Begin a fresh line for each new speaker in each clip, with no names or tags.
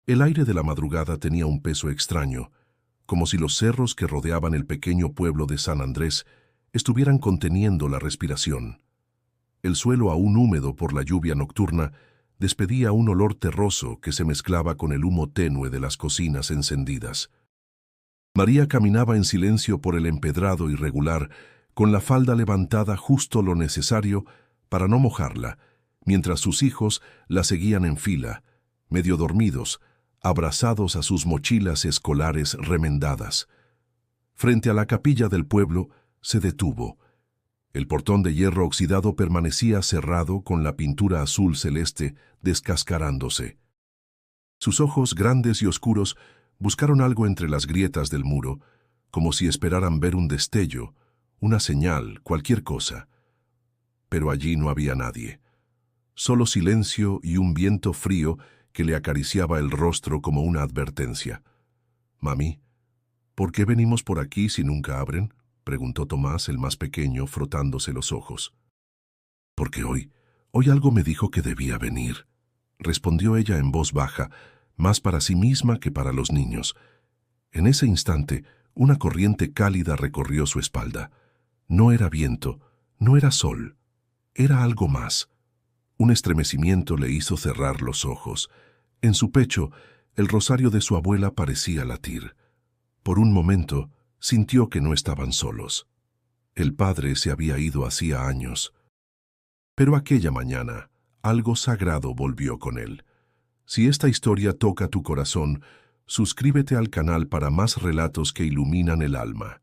El aire de la madrugada tenía un peso extraño, como si los cerros que rodeaban el pequeño pueblo de San Andrés estuvieran conteniendo la respiración. El suelo aún húmedo por la lluvia nocturna despedía un olor terroso que se mezclaba con el humo tenue de las cocinas encendidas. María caminaba en silencio por el empedrado irregular, con la falda levantada justo lo necesario para no mojarla, mientras sus hijos la seguían en fila, medio dormidos, abrazados a sus mochilas escolares remendadas. Frente a la capilla del pueblo se detuvo. El portón de hierro oxidado permanecía cerrado con la pintura azul celeste descascarándose. Sus ojos grandes y oscuros buscaron algo entre las grietas del muro, como si esperaran ver un destello, una señal, cualquier cosa. Pero allí no había nadie. Solo silencio y un viento frío que le acariciaba el rostro como una advertencia. «Mami, ¿por qué venimos por aquí si nunca abren?», preguntó Tomás, el más pequeño, frotándose los ojos. «Porque hoy algo me dijo que debía venir», respondió ella en voz baja, más para sí misma que para los niños. En ese instante, una corriente cálida recorrió su espalda. No era viento, no era sol, era algo más. Un estremecimiento le hizo cerrar los ojos. En su pecho, el rosario de su abuela parecía latir. Por un momento, sintió que no estaban solos. El padre se había ido hacía años. Pero aquella mañana, algo sagrado volvió con él. Si esta historia toca tu corazón, suscríbete al canal para más relatos que iluminan el alma.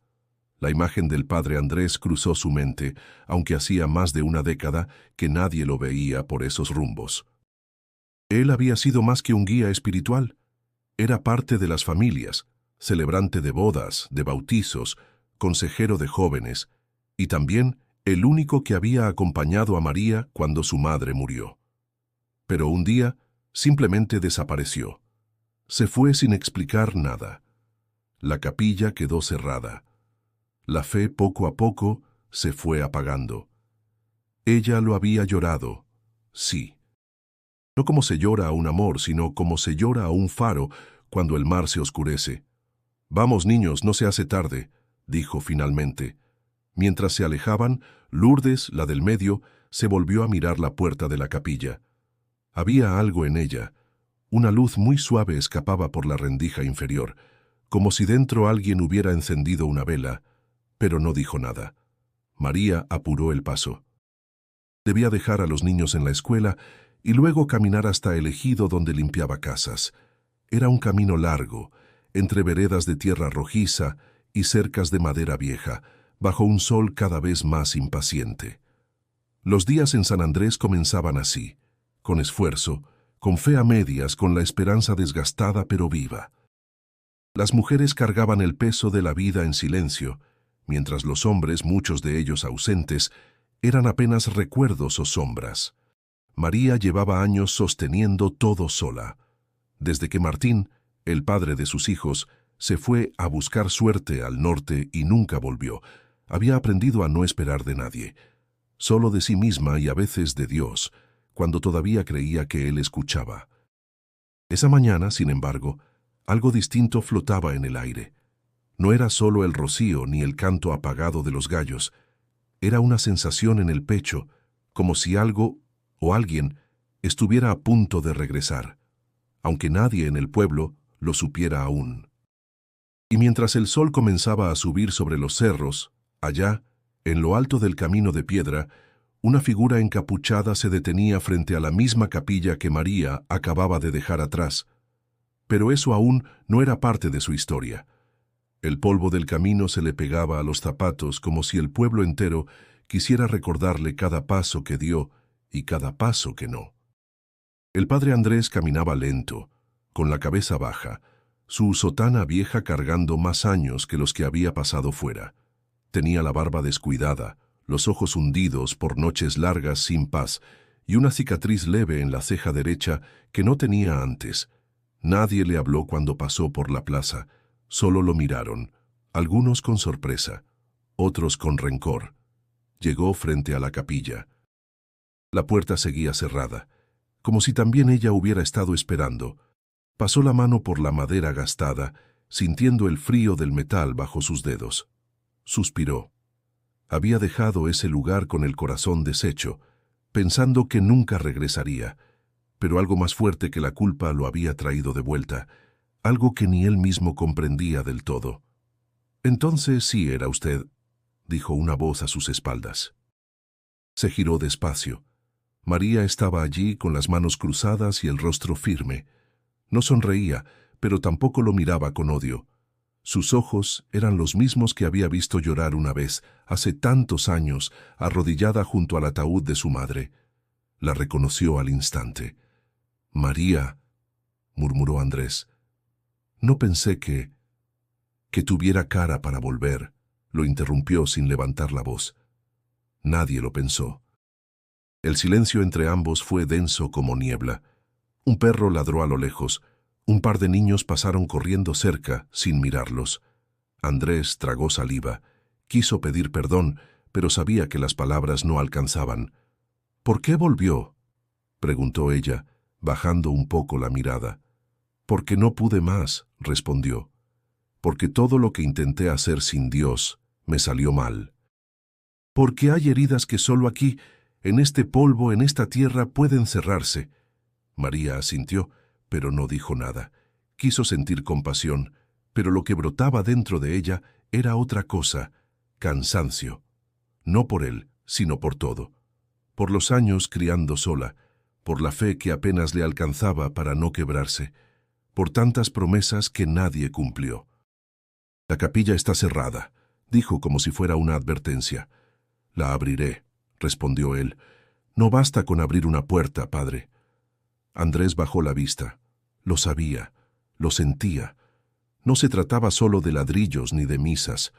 La imagen del padre Andrés cruzó su mente, aunque hacía más de una década que nadie lo veía por esos rumbos. Él había sido más que un guía espiritual. Era parte de las familias, celebrante de bodas, de bautizos, consejero de jóvenes, y también el único que había acompañado a María cuando su madre murió. Pero un día simplemente desapareció. Se fue sin explicar nada. La capilla quedó cerrada. La fe poco a poco se fue apagando. Ella lo había llorado, sí. No como se llora a un amor, sino como se llora a un faro cuando el mar se oscurece. «Vamos, niños, no se hace tarde», dijo finalmente. Mientras se alejaban, Lourdes, la del medio, se volvió a mirar la puerta de la capilla. Había algo en ella. Una luz muy suave escapaba por la rendija inferior, como si dentro alguien hubiera encendido una vela, pero no dijo nada. María apuró el paso. Debía dejar a los niños en la escuela y luego caminar hasta el ejido donde limpiaba casas. Era un camino largo, entre veredas de tierra rojiza y cercas de madera vieja, bajo un sol cada vez más impaciente. Los días en San Andrés comenzaban así, con esfuerzo, con fe a medias, con la esperanza desgastada pero viva. Las mujeres cargaban el peso de la vida en silencio, mientras los hombres, muchos de ellos ausentes, eran apenas recuerdos o sombras. María llevaba años sosteniendo todo sola. Desde que Martín, el padre de sus hijos, se fue a buscar suerte al norte y nunca volvió, había aprendido a no esperar de nadie, solo de sí misma y a veces de Dios, cuando todavía creía que Él escuchaba. Esa mañana, sin embargo, algo distinto flotaba en el aire. No era solo el rocío ni el canto apagado de los gallos, era una sensación en el pecho, como si algo o alguien estuviera a punto de regresar, aunque nadie en el pueblo lo supiera aún. Y mientras el sol comenzaba a subir sobre los cerros, allá, en lo alto del camino de piedra, una figura encapuchada se detenía frente a la misma capilla que María acababa de dejar atrás. Pero eso aún no era parte de su historia. El polvo del camino se le pegaba a los zapatos como si el pueblo entero quisiera recordarle cada paso que dio y cada paso que no. El padre Andrés caminaba lento, con la cabeza baja, su sotana vieja cargando más años que los que había pasado fuera. Tenía la barba descuidada, los ojos hundidos por noches largas sin paz y una cicatriz leve en la ceja derecha que no tenía antes. Nadie le habló cuando pasó por la plaza, solo lo miraron, algunos con sorpresa, otros con rencor. Llegó frente a la capilla. La puerta seguía cerrada, como si también ella hubiera estado esperando. Pasó la mano por la madera gastada, sintiendo el frío del metal bajo sus dedos. Suspiró. Había dejado ese lugar con el corazón deshecho, pensando que nunca regresaría, pero algo más fuerte que la culpa lo había traído de vuelta, algo que ni él mismo comprendía del todo. «Entonces sí era usted», dijo una voz a sus espaldas. Se giró despacio. María estaba allí con las manos cruzadas y el rostro firme. No sonreía, pero tampoco lo miraba con odio. Sus ojos eran los mismos que había visto llorar una vez, hace tantos años, arrodillada junto al ataúd de su madre. La reconoció al instante. «María», murmuró Andrés. «No pensé que tuviera cara para volver», lo interrumpió sin levantar la voz. Nadie lo pensó. El silencio entre ambos fue denso como niebla. Un perro ladró a lo lejos. Un par de niños pasaron corriendo cerca, sin mirarlos. Andrés tragó saliva. Quiso pedir perdón, pero sabía que las palabras no alcanzaban. «¿Por qué volvió?», preguntó ella, bajando un poco la mirada. «Porque no pude más», respondió. «Porque todo lo que intenté hacer sin Dios me salió mal. Porque hay heridas que solo aquí, en este polvo, en esta tierra, pueden cerrarse». María asintió, pero no dijo nada. Quiso sentir compasión, pero lo que brotaba dentro de ella era otra cosa, cansancio. No por él, sino por todo. Por los años criando sola, por la fe que apenas le alcanzaba para no quebrarse, por tantas promesas que nadie cumplió. «La capilla está cerrada», dijo como si fuera una advertencia. «La abriré», respondió él. «No basta con abrir una puerta, padre». Andrés bajó la vista. Lo sabía, lo sentía. No se trataba solo de ladrillos ni de misas.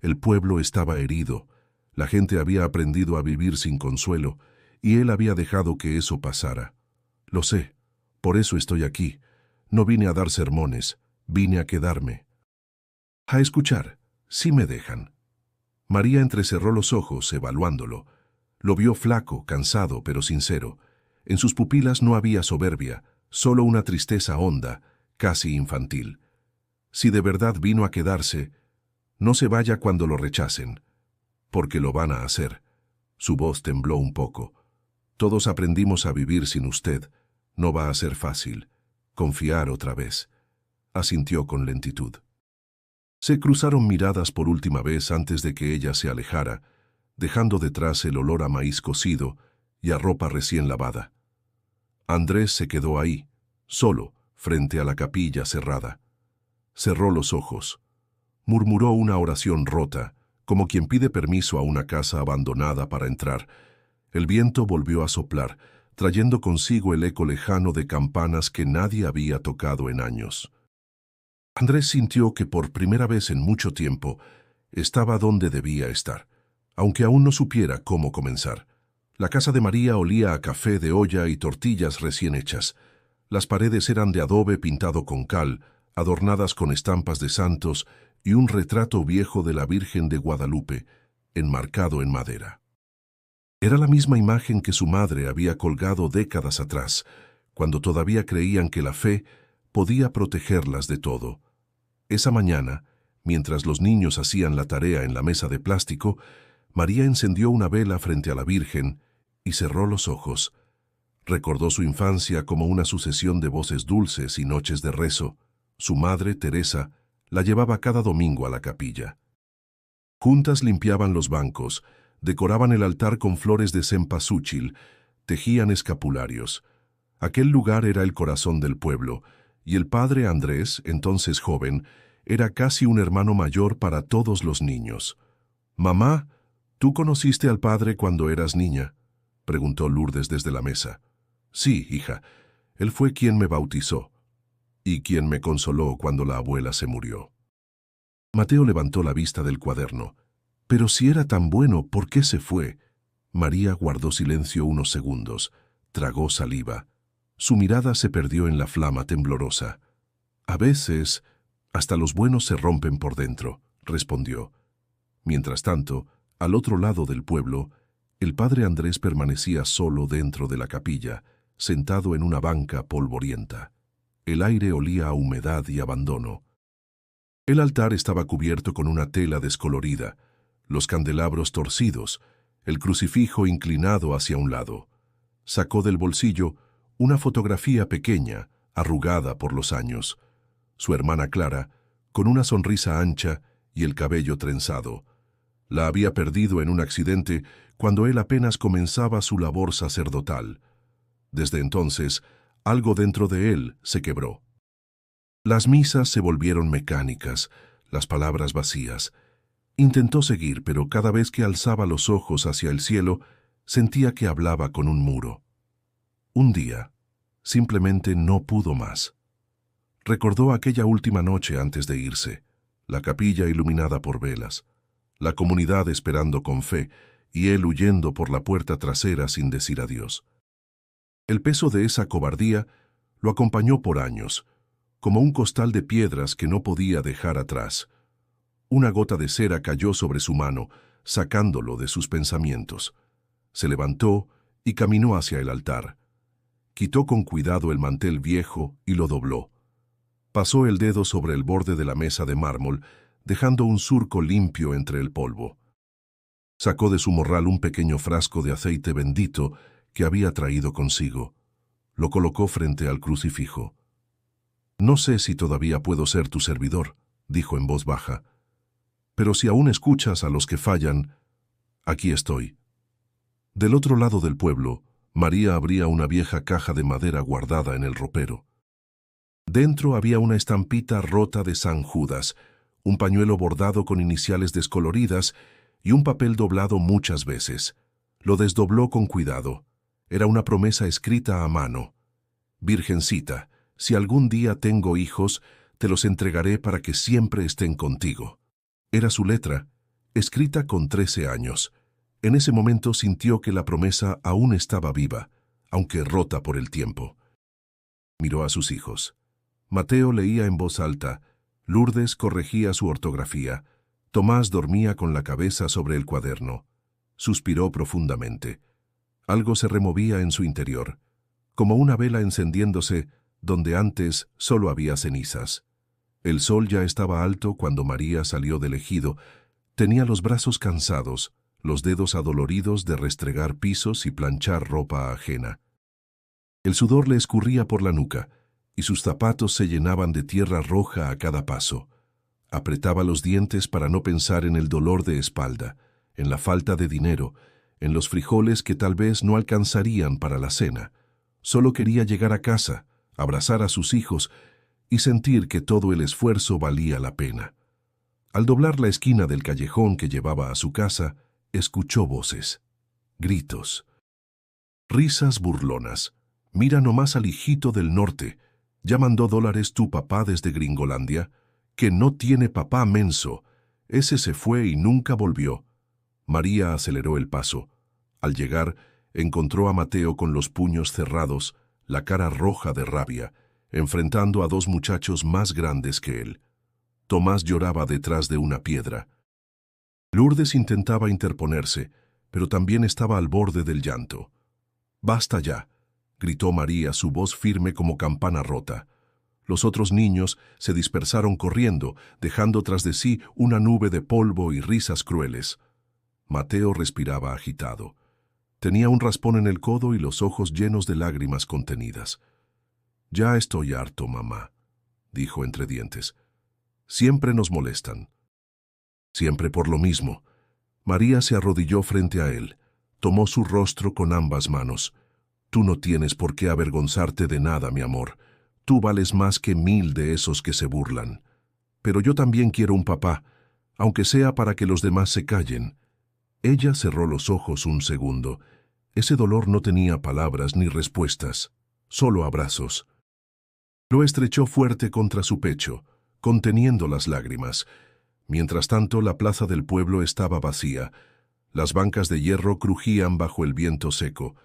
El pueblo estaba herido. La gente había aprendido a vivir sin consuelo, y él había dejado que eso pasara. «Lo sé, por eso estoy aquí. No vine a dar sermones, vine a quedarme. A escuchar, si me dejan». María entrecerró los ojos, evaluándolo. Lo vio flaco, cansado, pero sincero. En sus pupilas no había soberbia, solo una tristeza honda, casi infantil. Si de verdad vino a quedarse, no se vaya cuando lo rechacen, porque lo van a hacer. Su voz tembló un poco. «Todos aprendimos a vivir sin usted. No va a ser fácil. Confiar otra vez». Asintió con lentitud. Se cruzaron miradas por última vez antes de que ella se alejara, dejando detrás el olor a maíz cocido y a ropa recién lavada. Andrés se quedó ahí, solo, frente a la capilla cerrada. Cerró los ojos. Murmuró una oración rota, como quien pide permiso a una casa abandonada para entrar. El viento volvió a soplar, trayendo consigo el eco lejano de campanas que nadie había tocado en años. Andrés sintió que por primera vez en mucho tiempo estaba donde debía estar, aunque aún no supiera cómo comenzar. La casa de María olía a café de olla y tortillas recién hechas. Las paredes eran de adobe pintado con cal, adornadas con estampas de santos y un retrato viejo de la Virgen de Guadalupe, enmarcado en madera. Era la misma imagen que su madre había colgado décadas atrás, cuando todavía creían que la fe podía protegerlas de todo. Esa mañana, mientras los niños hacían la tarea en la mesa de plástico, María encendió una vela frente a la Virgen y cerró los ojos. Recordó su infancia como una sucesión de voces dulces y noches de rezo. Su madre, Teresa, la llevaba cada domingo a la capilla. Juntas limpiaban los bancos, decoraban el altar con flores de cempasúchil, tejían escapularios. Aquel lugar era el corazón del pueblo, y el padre Andrés, entonces joven, era casi un hermano mayor para todos los niños. «Mamá, ¿tú conociste al padre cuando eras niña?», preguntó Lourdes desde la mesa. «Sí, hija, él fue quien me bautizó y quien me consoló cuando la abuela se murió». Mateo levantó la vista del cuaderno. «Pero si era tan bueno, ¿por qué se fue?». María guardó silencio unos segundos, tragó saliva. Su mirada se perdió en la flama temblorosa. «A veces, hasta los buenos se rompen por dentro», respondió. Mientras tanto, al otro lado del pueblo, el padre Andrés permanecía solo dentro de la capilla, sentado en una banca polvorienta. el aire olía a humedad y abandono. El altar estaba cubierto con una tela descolorida, los candelabros torcidos, el crucifijo inclinado hacia un lado. Sacó del bolsillo una fotografía pequeña, arrugada por los años. Su hermana Clara, con una sonrisa ancha y el cabello trenzado. La había perdido en un accidente cuando él apenas comenzaba su labor sacerdotal. Desde entonces, algo dentro de él se quebró. Las misas se volvieron mecánicas, las palabras vacías. Intentó seguir, pero cada vez que alzaba los ojos hacia el cielo, sentía que hablaba con un muro. Un día, simplemente no pudo más. Recordó aquella última noche antes de irse, la capilla iluminada por velas, la comunidad esperando con fe y él huyendo por la puerta trasera sin decir adiós. El peso de esa cobardía lo acompañó por años, como un costal de piedras que no podía dejar atrás. Una gota de cera cayó sobre su mano, sacándolo de sus pensamientos. Se levantó y caminó hacia el altar. Quitó con cuidado el mantel viejo y lo dobló. Pasó el dedo sobre el borde de la mesa de mármol, dejando un surco limpio entre el polvo. Sacó de su morral un pequeño frasco de aceite bendito que había traído consigo. Lo colocó frente al crucifijo. «No sé si todavía puedo ser tu servidor», dijo en voz baja. «Pero si aún escuchas a los que fallan, aquí estoy». Del otro lado del pueblo, María abría una vieja caja de madera guardada en el ropero. Dentro había una estampita rota de San Judas, un pañuelo bordado con iniciales descoloridas y un papel doblado muchas veces. Lo desdobló con cuidado. Era una promesa escrita a mano. «Virgencita, si algún día tengo hijos, te los entregaré para que siempre estén contigo». Era su letra, escrita con 13 años. En ese momento sintió que la promesa aún estaba viva, aunque rota por el tiempo. Miró a sus hijos. Mateo leía en voz alta, Lourdes corregía su ortografía, Tomás dormía con la cabeza sobre el cuaderno. Suspiró profundamente. Algo se removía en su interior, como una vela encendiéndose donde antes solo había cenizas. El sol ya estaba alto cuando María salió del ejido. Tenía los brazos cansados, los dedos adoloridos de restregar pisos y planchar ropa ajena. El sudor le escurría por la nuca, y sus zapatos se llenaban de tierra roja a cada paso. Apretaba los dientes para no pensar en el dolor de espalda, en la falta de dinero, en los frijoles que tal vez no alcanzarían para la cena. Solo quería llegar a casa, abrazar a sus hijos y sentir que todo el esfuerzo valía la pena. Al doblar la esquina del callejón que llevaba a su casa, escuchó voces, gritos, risas burlonas. «Mira nomás al hijito del norte. ¿Ya mandó dólares tu papá desde Gringolandia? Que no tiene papá, menso. Ese se fue y nunca volvió». María aceleró el paso. Al llegar, encontró a Mateo con los puños cerrados, la cara roja de rabia, enfrentando a dos muchachos más grandes que él. Tomás lloraba detrás de una piedra. Lourdes intentaba interponerse, pero también estaba al borde del llanto. «Basta ya», gritó María, su voz firme como campana rota. Los otros niños se dispersaron corriendo, dejando tras de sí una nube de polvo y risas crueles. Mateo respiraba agitado. Tenía un raspón en el codo y los ojos llenos de lágrimas contenidas. «Ya estoy harto, mamá», dijo entre dientes. «Siempre nos molestan. Siempre por lo mismo». María se arrodilló frente a él. Tomó su rostro con ambas manos. «Tú no tienes por qué avergonzarte de nada, mi amor. Tú vales más que 1000 de esos que se burlan. Pero yo también quiero un papá, aunque sea para que los demás se callen». Ella cerró los ojos un segundo. Ese dolor no tenía palabras ni respuestas, solo abrazos. Lo estrechó fuerte contra su pecho, conteniendo las lágrimas. Mientras tanto, la plaza del pueblo estaba vacía. Las bancas de hierro crujían bajo el viento seco.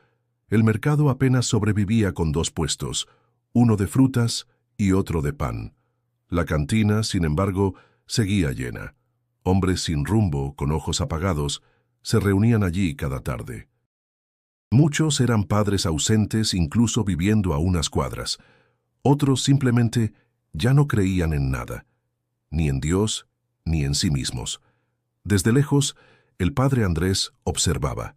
El mercado apenas sobrevivía con 2 puestos, uno de frutas y otro de pan. La cantina, sin embargo, seguía llena. Hombres sin rumbo, con ojos apagados, se reunían allí cada tarde. Muchos eran padres ausentes, incluso viviendo a unas cuadras. Otros simplemente ya no creían en nada, ni en Dios, ni en sí mismos. Desde lejos, el padre Andrés observaba.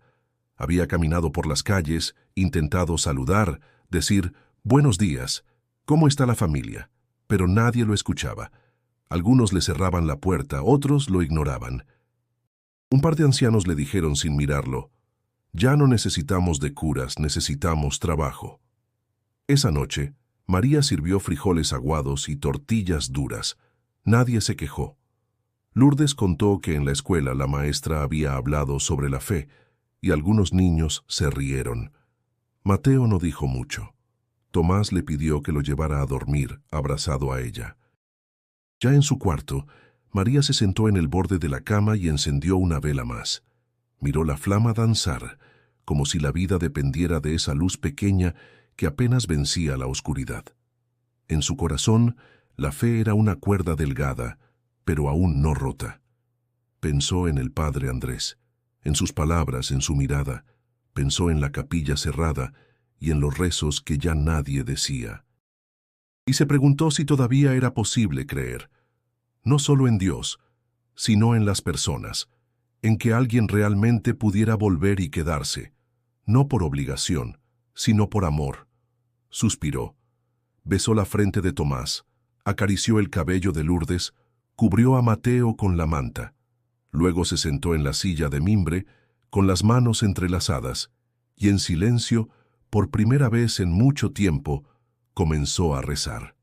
Había caminado por las calles, intentado saludar, decir «buenos días, ¿cómo está la familia?», pero nadie lo escuchaba. Algunos le cerraban la puerta, otros lo ignoraban. Un par de ancianos le dijeron sin mirarlo, «Ya no necesitamos de curas, necesitamos trabajo». Esa noche, María sirvió frijoles aguados y tortillas duras. Nadie se quejó. Lourdes contó que en la escuela la maestra había hablado sobre la fe, y algunos niños se rieron. Mateo no dijo mucho. Tomás le pidió que lo llevara a dormir, abrazado a ella. Ya en su cuarto, María se sentó en el borde de la cama y encendió una vela más. Miró la flama danzar, como si la vida dependiera de esa luz pequeña que apenas vencía la oscuridad. En su corazón, la fe era una cuerda delgada, pero aún no rota. Pensó en el padre Andrés, en sus palabras, en su mirada. Pensó en la capilla cerrada y en los rezos que ya nadie decía. Y se preguntó si todavía era posible creer, no solo en Dios, sino en las personas, en que alguien realmente pudiera volver y quedarse, no por obligación, sino por amor. Suspiró, besó la frente de Tomás, acarició el cabello de Lourdes, cubrió a Mateo con la manta. Luego se sentó en la silla de mimbre, con las manos entrelazadas, y en silencio, por primera vez en mucho tiempo, comenzó a rezar.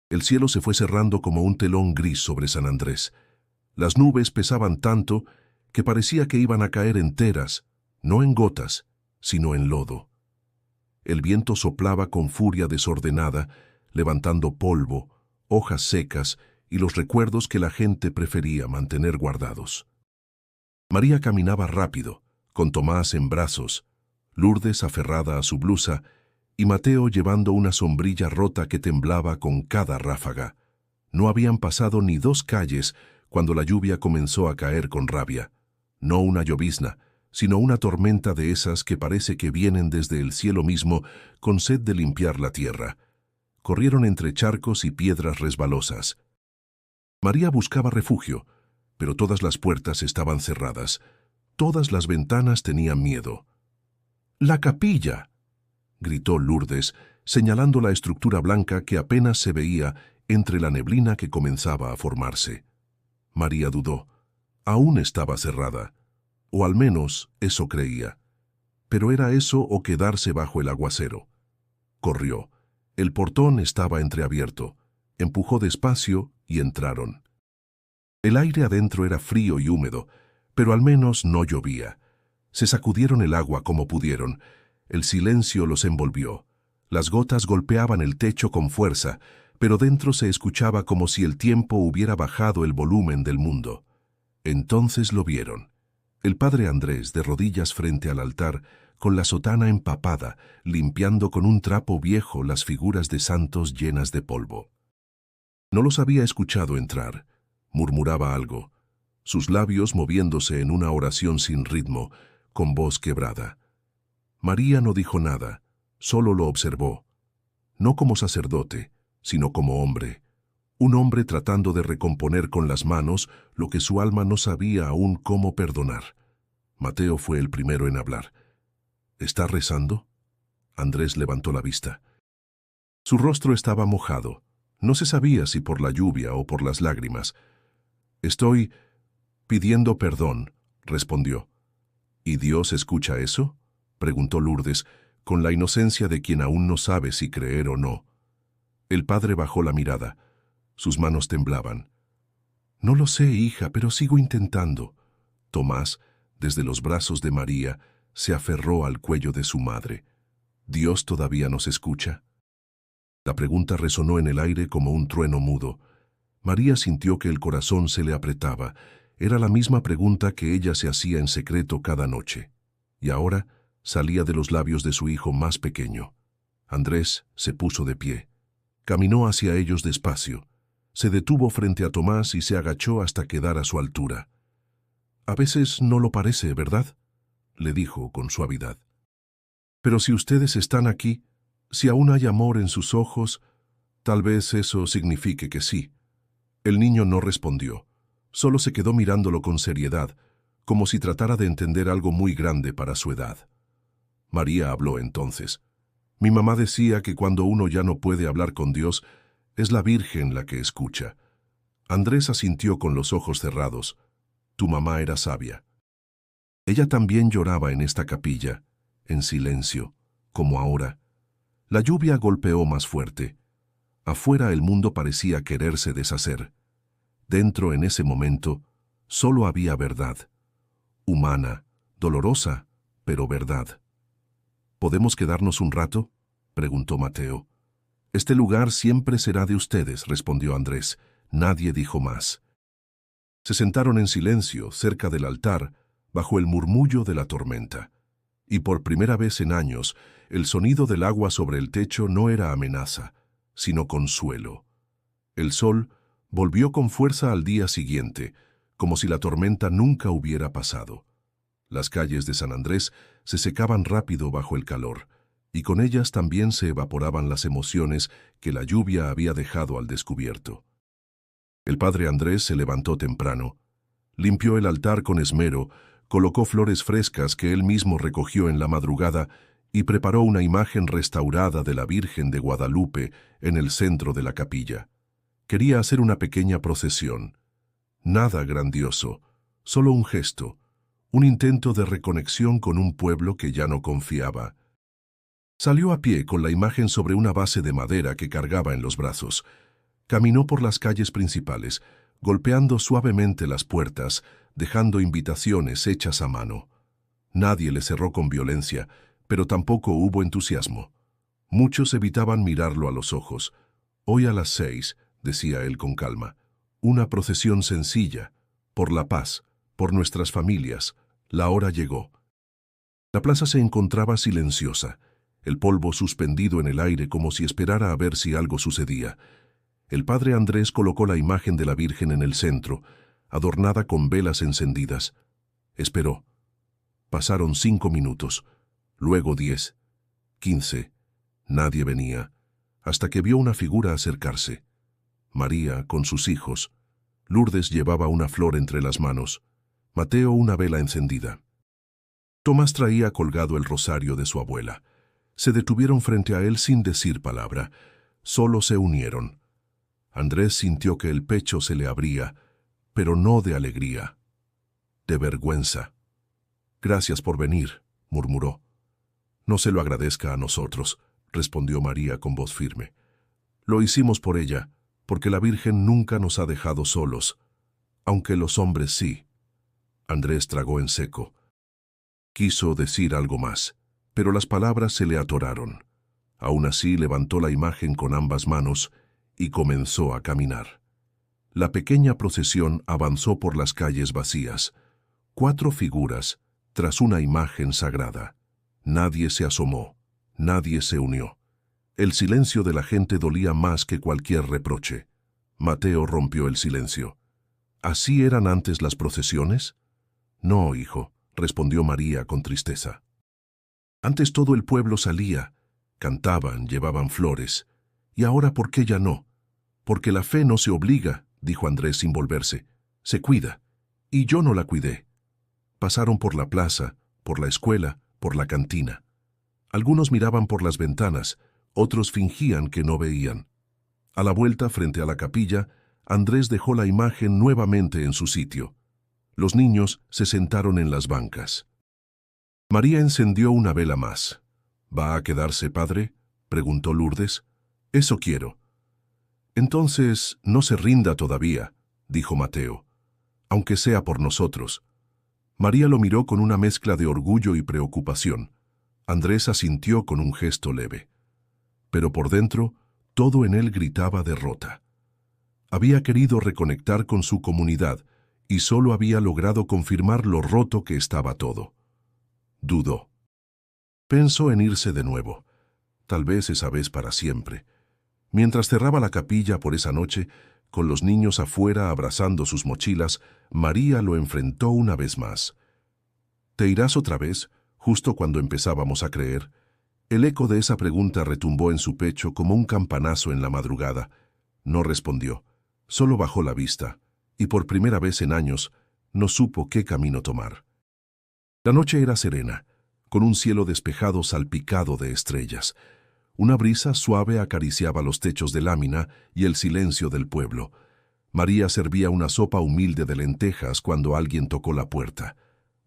El cielo se fue cerrando como un telón gris sobre San Andrés. Las nubes pesaban tanto que parecía que iban a caer enteras, no en gotas, sino en lodo. El viento soplaba con furia desordenada, levantando polvo, hojas secas y los recuerdos que la gente prefería mantener guardados. María caminaba rápido, con Tomás en brazos, Lourdes aferrada a su blusa y Mateo llevando una sombrilla rota que temblaba con cada ráfaga. No habían pasado ni 2 calles cuando la lluvia comenzó a caer con rabia. No una llovizna, sino una tormenta de esas que parece que vienen desde el cielo mismo con sed de limpiar la tierra. Corrieron entre charcos y piedras resbalosas. María buscaba refugio, pero todas las puertas estaban cerradas. Todas las ventanas tenían miedo. «¡La capilla!», gritó Lourdes, señalando la estructura blanca que apenas se veía entre la neblina que comenzaba a formarse. María dudó. Aún estaba cerrada, o al menos eso creía. Pero era eso o quedarse bajo el aguacero. Corrió. El portón estaba entreabierto. Empujó despacio y entraron. El aire adentro era frío y húmedo, pero al menos no llovía. Se sacudieron el agua como pudieron. El silencio los envolvió. Las gotas golpeaban el techo con fuerza, pero dentro se escuchaba como si el tiempo hubiera bajado el volumen del mundo. Entonces lo vieron. El padre Andrés, de rodillas frente al altar, con la sotana empapada, limpiando con un trapo viejo las figuras de santos llenas de polvo. No los había escuchado entrar. Murmuraba algo, sus labios moviéndose en una oración sin ritmo, con voz quebrada. María no dijo nada, solo lo observó, no como sacerdote, sino como hombre. Un hombre tratando de recomponer con las manos lo que su alma no sabía aún cómo perdonar. Mateo fue el primero en hablar. ¿Está rezando? Andrés levantó la vista. Su rostro estaba mojado. No se sabía si por la lluvia o por las lágrimas. «Estoy pidiendo perdón», respondió. «¿Y Dios escucha eso?», preguntó Lourdes, con la inocencia de quien aún no sabe si creer o no. El padre bajó la mirada. Sus manos temblaban. «No lo sé, hija, pero sigo intentando». Tomás, desde los brazos de María, se aferró al cuello de su madre. «¿Dios todavía nos escucha?». La pregunta resonó en el aire como un trueno mudo. María sintió que el corazón se le apretaba. Era la misma pregunta que ella se hacía en secreto cada noche. Y ahora salía de los labios de su hijo más pequeño. Andrés se puso de pie. Caminó hacia ellos despacio. Se detuvo frente a Tomás y se agachó hasta quedar a su altura. «A veces no lo parece, ¿verdad?», le dijo con suavidad. «Pero si ustedes están aquí, si aún hay amor en sus ojos, Tal vez eso signifique que sí. El niño no respondió. Solo se quedó mirándolo con seriedad, como si tratara de entender algo muy grande para su edad. María habló entonces. Mi mamá decía que cuando uno ya no puede hablar con Dios, es la Virgen la que escucha. Andrés asintió con los ojos cerrados. Tu mamá era sabia. Ella también lloraba en esta capilla, en silencio, como ahora. La lluvia golpeó más fuerte. Afuera el mundo parecía quererse deshacer. Dentro, en ese momento, solo había verdad. Humana, dolorosa, pero verdad. ¿Podemos quedarnos un rato?, preguntó Mateo. Este lugar siempre será de ustedes, respondió Andrés. Nadie dijo más. Se sentaron en silencio, cerca del altar, bajo el murmullo de la tormenta. Y por primera vez en años, el sonido del agua sobre el techo no era amenaza, sino consuelo. El sol volvió con fuerza al día siguiente, como si la tormenta nunca hubiera pasado. Las calles de San Andrés se secaban rápido bajo el calor, y con ellas también se evaporaban las emociones que la lluvia había dejado al descubierto. El padre Andrés se levantó temprano, limpió el altar con esmero, colocó flores frescas que él mismo recogió en la madrugada y preparó una imagen restaurada de la Virgen de Guadalupe en el centro de la capilla. Quería hacer una pequeña procesión. Nada grandioso, solo un gesto, un intento de reconexión con un pueblo que ya no confiaba. Salió a pie con la imagen sobre una base de madera que cargaba en los brazos. Caminó por las calles principales, golpeando suavemente las puertas, dejando invitaciones hechas a mano. Nadie le cerró con violencia, pero tampoco hubo entusiasmo. Muchos evitaban mirarlo a los ojos. Hoy a las 6, decía él con calma, una procesión sencilla, por la paz, por nuestras familias. La hora llegó. La plaza se encontraba silenciosa, el polvo suspendido en el aire como si esperara a ver si algo sucedía. El padre Andrés colocó la imagen de la Virgen en el centro, adornada con velas encendidas. Esperó. Pasaron 5 minutos, luego 10, 15. Nadie venía, hasta que vio una figura acercarse. María, con sus hijos. Lourdes llevaba una flor entre las manos. Mateo una vela encendida. Tomás traía colgado el rosario de su abuela. Se detuvieron frente a él sin decir palabra. Solo se unieron. Andrés sintió que el pecho se le abría, pero no de alegría, de vergüenza. Gracias por venir, murmuró. No se lo agradezca a nosotros, respondió María con voz firme. Lo hicimos por ella, porque la Virgen nunca nos ha dejado solos, aunque los hombres sí. Andrés tragó en seco. Quiso decir algo más, pero las palabras se le atoraron. Aún así levantó la imagen con ambas manos y comenzó a caminar. La pequeña procesión avanzó por las calles vacías. 4 figuras, tras una imagen sagrada. Nadie se asomó, nadie se unió. El silencio de la gente dolía más que cualquier reproche. Mateo rompió el silencio. ¿Así eran antes las procesiones? No, hijo, respondió María con tristeza. Antes todo el pueblo salía, cantaban, llevaban flores. ¿Y ahora por qué ya no? Porque la fe no se obliga, dijo Andrés sin volverse. Se cuida. Y yo no la cuidé. Pasaron por la plaza, por la escuela, por la cantina. Algunos miraban por las ventanas, otros fingían que no veían. A la vuelta, frente a la capilla, Andrés dejó la imagen nuevamente en su sitio. Los niños se sentaron en las bancas. María encendió una vela más. ¿Va a quedarse, padre?, preguntó Lourdes. Eso quiero. Entonces, no se rinda todavía, dijo Mateo, aunque sea por nosotros. María lo miró con una mezcla de orgullo y preocupación. Andrés asintió con un gesto leve. Pero por dentro, todo en él gritaba derrota. Había querido reconectar con su comunidad y solo había logrado confirmar lo roto que estaba todo. Dudó. Pensó en irse de nuevo, tal vez esa vez para siempre. Mientras cerraba la capilla por esa noche, con los niños afuera abrazando sus mochilas, María lo enfrentó una vez más. ¿Te irás otra vez, justo cuando empezábamos a creer? El eco de esa pregunta retumbó en su pecho como un campanazo en la madrugada. No respondió, solo bajó la vista, y por primera vez en años no supo qué camino tomar. La noche era serena, con un cielo despejado salpicado de estrellas. Una brisa suave acariciaba los techos de lámina y el silencio del pueblo. María servía una sopa humilde de lentejas cuando alguien tocó la puerta.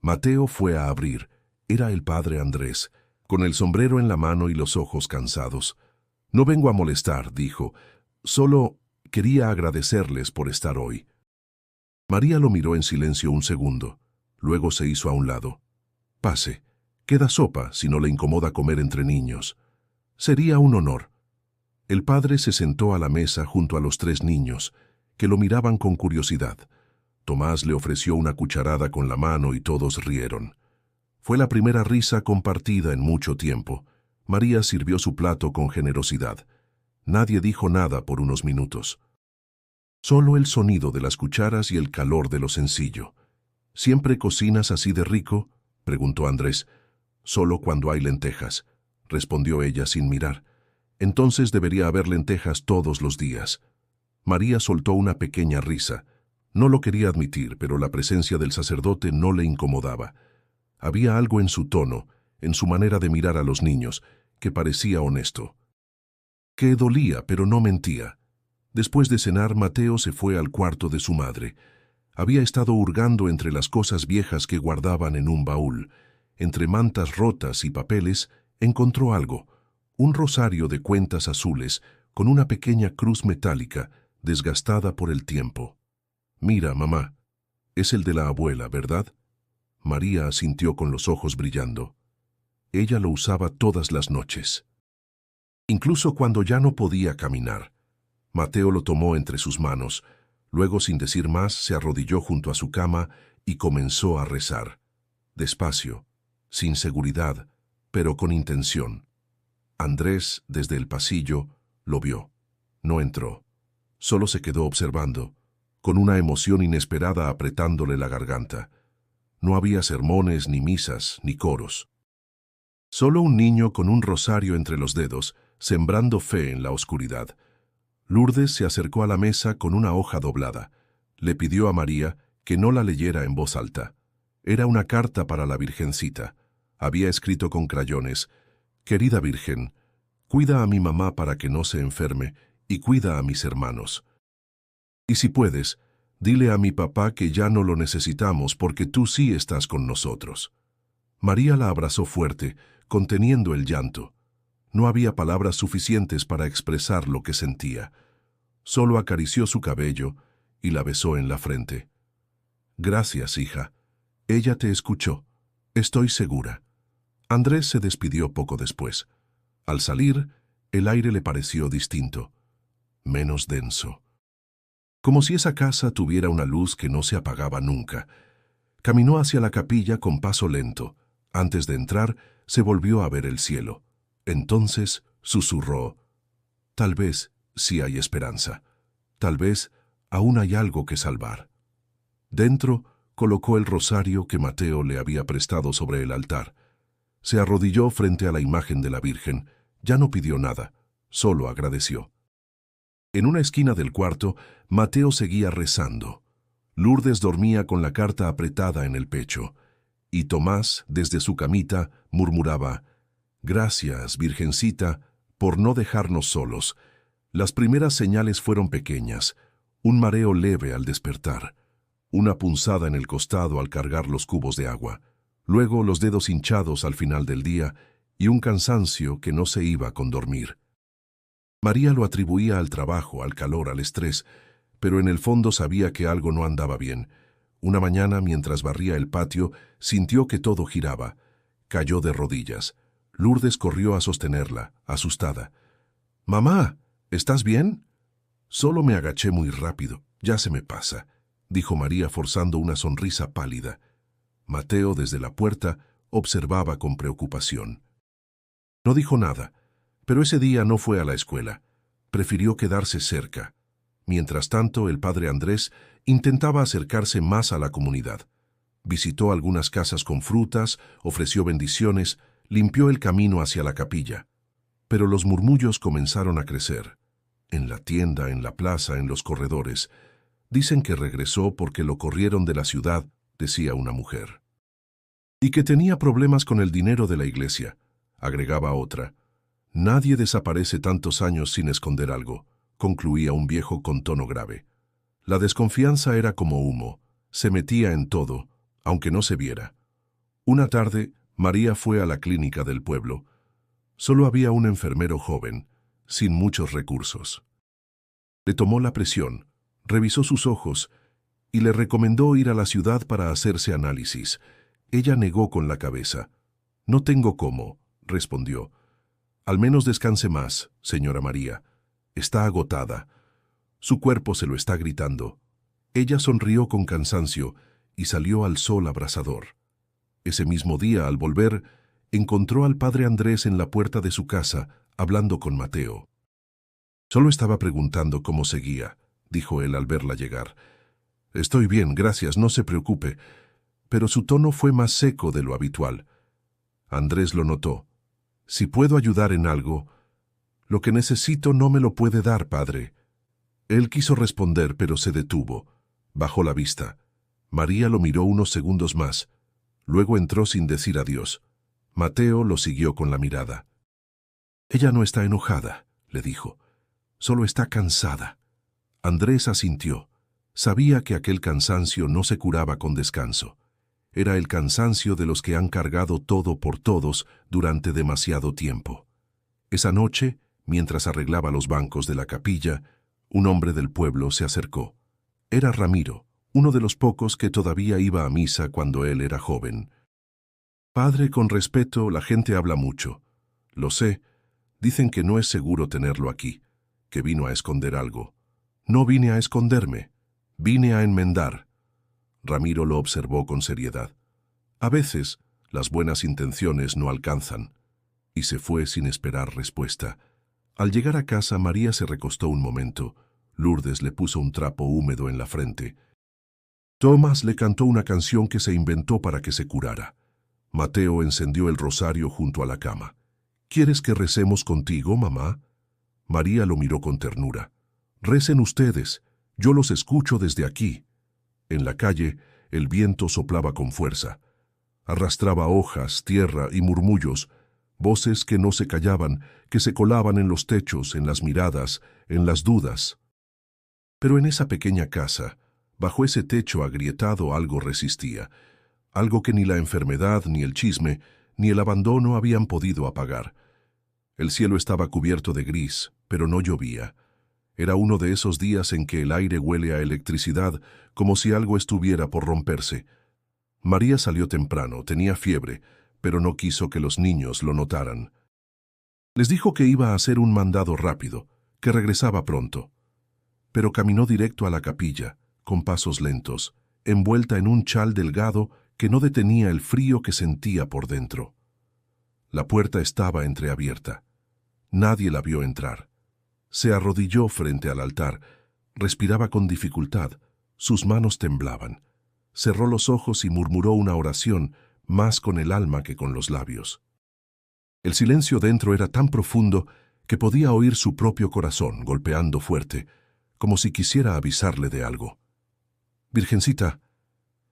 Mateo fue a abrir. Era el padre Andrés, con el sombrero en la mano y los ojos cansados. «No vengo a molestar», dijo. «Solo quería agradecerles por estar hoy». María lo miró en silencio un segundo. Luego se hizo a un lado. «Pase. Queda sopa si no le incomoda comer entre niños». «Sería un honor». El padre se sentó a la mesa junto a los 3 niños, que lo miraban con curiosidad. Tomás le ofreció una cucharada con la mano y todos rieron. Fue la primera risa compartida en mucho tiempo. María sirvió su plato con generosidad. Nadie dijo nada por unos minutos. Solo el sonido de las cucharas y el calor de lo sencillo. «¿Siempre cocinas así de rico?», preguntó Andrés. «Solo cuando hay lentejas», respondió ella sin mirar. «Entonces debería haber lentejas todos los días». María soltó una pequeña risa. No lo quería admitir, pero la presencia del sacerdote no le incomodaba. Había algo en su tono, en su manera de mirar a los niños, que parecía honesto. Que dolía, pero no mentía. Después de cenar, Mateo se fue al cuarto de su madre. Había estado hurgando entre las cosas viejas que guardaban en un baúl. Entre mantas rotas y papeles, encontró algo, un rosario de cuentas azules, con una pequeña cruz metálica, desgastada por el tiempo. «Mira, mamá, es el de la abuela, ¿verdad?». María asintió con los ojos brillando. Ella lo usaba todas las noches, incluso cuando ya no podía caminar. Mateo lo tomó entre sus manos. Luego, sin decir más, se arrodilló junto a su cama y comenzó a rezar. Despacio, sin seguridad, pero con intención. Andrés, desde el pasillo, lo vio. No entró. Solo se quedó observando, con una emoción inesperada apretándole la garganta. No había sermones, ni misas, ni coros. Solo un niño con un rosario entre los dedos, sembrando fe en la oscuridad. Lourdes se acercó a la mesa con una hoja doblada. Le pidió a María que no la leyera en voz alta. Era una carta para la Virgencita. Había escrito con crayones: «Querida Virgen, cuida a mi mamá para que no se enferme y cuida a mis hermanos. Y si puedes, dile a mi papá que ya no lo necesitamos porque tú sí estás con nosotros». María la abrazó fuerte, conteniendo el llanto. No había palabras suficientes para expresar lo que sentía. Solo acarició su cabello y la besó en la frente. «Gracias, hija. Ella te escuchó. Estoy segura». Andrés se despidió poco después. Al salir, el aire le pareció distinto, menos denso. Como si esa casa tuviera una luz que no se apagaba nunca. Caminó hacia la capilla con paso lento. Antes de entrar, se volvió a ver el cielo. Entonces susurró: «Tal vez sí hay esperanza. Tal vez aún hay algo que salvar». Dentro, colocó el rosario que Mateo le había prestado sobre el altar. Se arrodilló frente a la imagen de la Virgen. Ya no pidió nada, solo agradeció. En una esquina del cuarto, Mateo seguía rezando. Lourdes dormía con la carta apretada en el pecho, y Tomás, desde su camita, murmuraba: «Gracias, Virgencita, por no dejarnos solos». Las primeras señales fueron pequeñas: un mareo leve al despertar, una punzada en el costado al cargar los cubos de agua, luego los dedos hinchados al final del día y un cansancio que no se iba con dormir. María lo atribuía al trabajo, al calor, al estrés, pero en el fondo sabía que algo no andaba bien. Una mañana, mientras barría el patio, sintió que todo giraba. Cayó de rodillas. Lourdes corrió a sostenerla, asustada. «Mamá, ¿estás bien?». «Solo me agaché muy rápido, ya se me pasa», dijo María forzando una sonrisa pálida. Mateo, desde la puerta, observaba con preocupación. No dijo nada, pero ese día no fue a la escuela. Prefirió quedarse cerca. Mientras tanto, el padre Andrés intentaba acercarse más a la comunidad. Visitó algunas casas con frutas, ofreció bendiciones, limpió el camino hacia la capilla. Pero los murmullos comenzaron a crecer. En la tienda, en la plaza, en los corredores. Dicen que regresó porque lo corrieron de la ciudad, decía una mujer. Y que tenía problemas con el dinero de la iglesia, agregaba otra. Nadie desaparece tantos años sin esconder algo, concluía un viejo con tono grave. La desconfianza era como humo, se metía en todo, aunque no se viera. Una tarde, María fue a la clínica del pueblo. Solo había un enfermero joven, sin muchos recursos. Le tomó la presión, revisó sus ojos y le recomendó ir a la ciudad para hacerse análisis. Ella negó con la cabeza. «No tengo cómo», respondió. «Al menos descanse más, señora María. Está agotada. Su cuerpo se lo está gritando». Ella sonrió con cansancio y salió al sol abrasador. Ese mismo día, al volver, encontró al padre Andrés en la puerta de su casa, hablando con Mateo. «Solo estaba preguntando cómo seguía», dijo él al verla llegar. «Estoy bien, gracias, no se preocupe». Pero su tono fue más seco de lo habitual. Andrés lo notó. «Si puedo ayudar en algo, lo que necesito no me lo puede dar, padre». Él quiso responder, pero se detuvo. Bajó la vista. María lo miró unos segundos más. Luego entró sin decir adiós. Mateo lo siguió con la mirada. «Ella no está enojada», le dijo. «Solo está cansada». Andrés asintió. Sabía que aquel cansancio no se curaba con descanso. Era el cansancio de los que han cargado todo por todos durante demasiado tiempo. Esa noche, mientras arreglaba los bancos de la capilla, un hombre del pueblo se acercó. Era Ramiro, uno de los pocos que todavía iba a misa cuando él era joven. «Padre, con respeto, la gente habla mucho. Lo sé. Dicen que no es seguro tenerlo aquí, que vino a esconder algo. No vine a esconderme, vine a enmendar». Ramiro lo observó con seriedad. «A veces, las buenas intenciones no alcanzan». Y se fue sin esperar respuesta. Al llegar a casa, María se recostó un momento. Lourdes le puso un trapo húmedo en la frente. Tomás le cantó una canción que se inventó para que se curara. Mateo encendió el rosario junto a la cama. «¿Quieres que recemos contigo, mamá?» María lo miró con ternura. «Recen ustedes, yo los escucho desde aquí». En la calle, el viento soplaba con fuerza. Arrastraba hojas, tierra y murmullos, voces que no se callaban, que se colaban en los techos, en las miradas, en las dudas. Pero en esa pequeña casa, bajo ese techo agrietado, algo resistía, algo que ni la enfermedad, ni el chisme, ni el abandono habían podido apagar. El cielo estaba cubierto de gris, pero no llovía. Era uno de esos días en que el aire huele a electricidad, como si algo estuviera por romperse. María salió temprano, tenía fiebre, pero no quiso que los niños lo notaran. Les dijo que iba a hacer un mandado rápido, que regresaba pronto. Pero caminó directo a la capilla, con pasos lentos, envuelta en un chal delgado que no detenía el frío que sentía por dentro. La puerta estaba entreabierta. Nadie la vio entrar. Se arrodilló frente al altar, respiraba con dificultad, sus manos temblaban. Cerró los ojos y murmuró una oración, más con el alma que con los labios. El silencio dentro era tan profundo que podía oír su propio corazón golpeando fuerte, como si quisiera avisarle de algo. «Virgencita,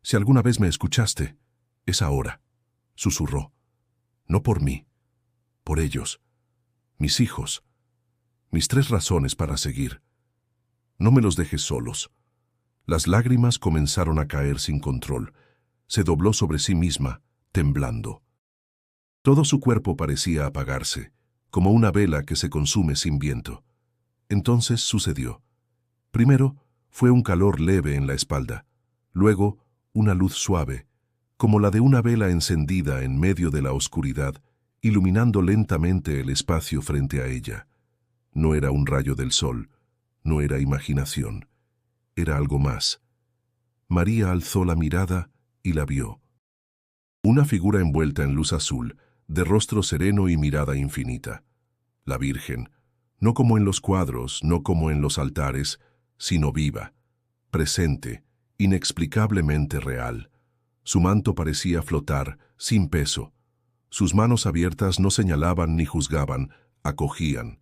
si alguna vez me escuchaste, es ahora», susurró. «No por mí, por ellos, mis hijos, mis 3 razones para seguir. No me los dejes solos». Las lágrimas comenzaron a caer sin control. Se dobló sobre sí misma, temblando. Todo su cuerpo parecía apagarse, como una vela que se consume sin viento. Entonces sucedió. Primero fue un calor leve en la espalda, luego una luz suave, como la de una vela encendida en medio de la oscuridad, iluminando lentamente el espacio frente a ella. No era un rayo del sol, no era imaginación. Era algo más. María alzó la mirada y la vio. Una figura envuelta en luz azul, de rostro sereno y mirada infinita. La Virgen, no como en los cuadros, no como en los altares, sino viva, presente, inexplicablemente real. Su manto parecía flotar, sin peso. Sus manos abiertas no señalaban ni juzgaban, acogían.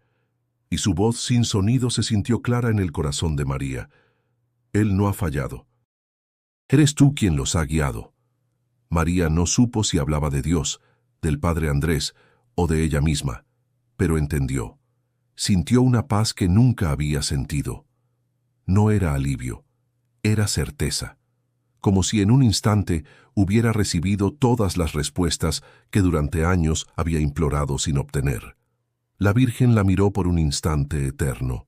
Y su voz sin sonido se sintió clara en el corazón de María. Él no ha fallado. Eres tú quien los ha guiado. María no supo si hablaba de Dios, del padre Andrés o de ella misma, pero entendió. Sintió una paz que nunca había sentido. No era alivio, era certeza, como si en un instante hubiera recibido todas las respuestas que durante años había implorado sin obtener. La Virgen la miró por un instante eterno.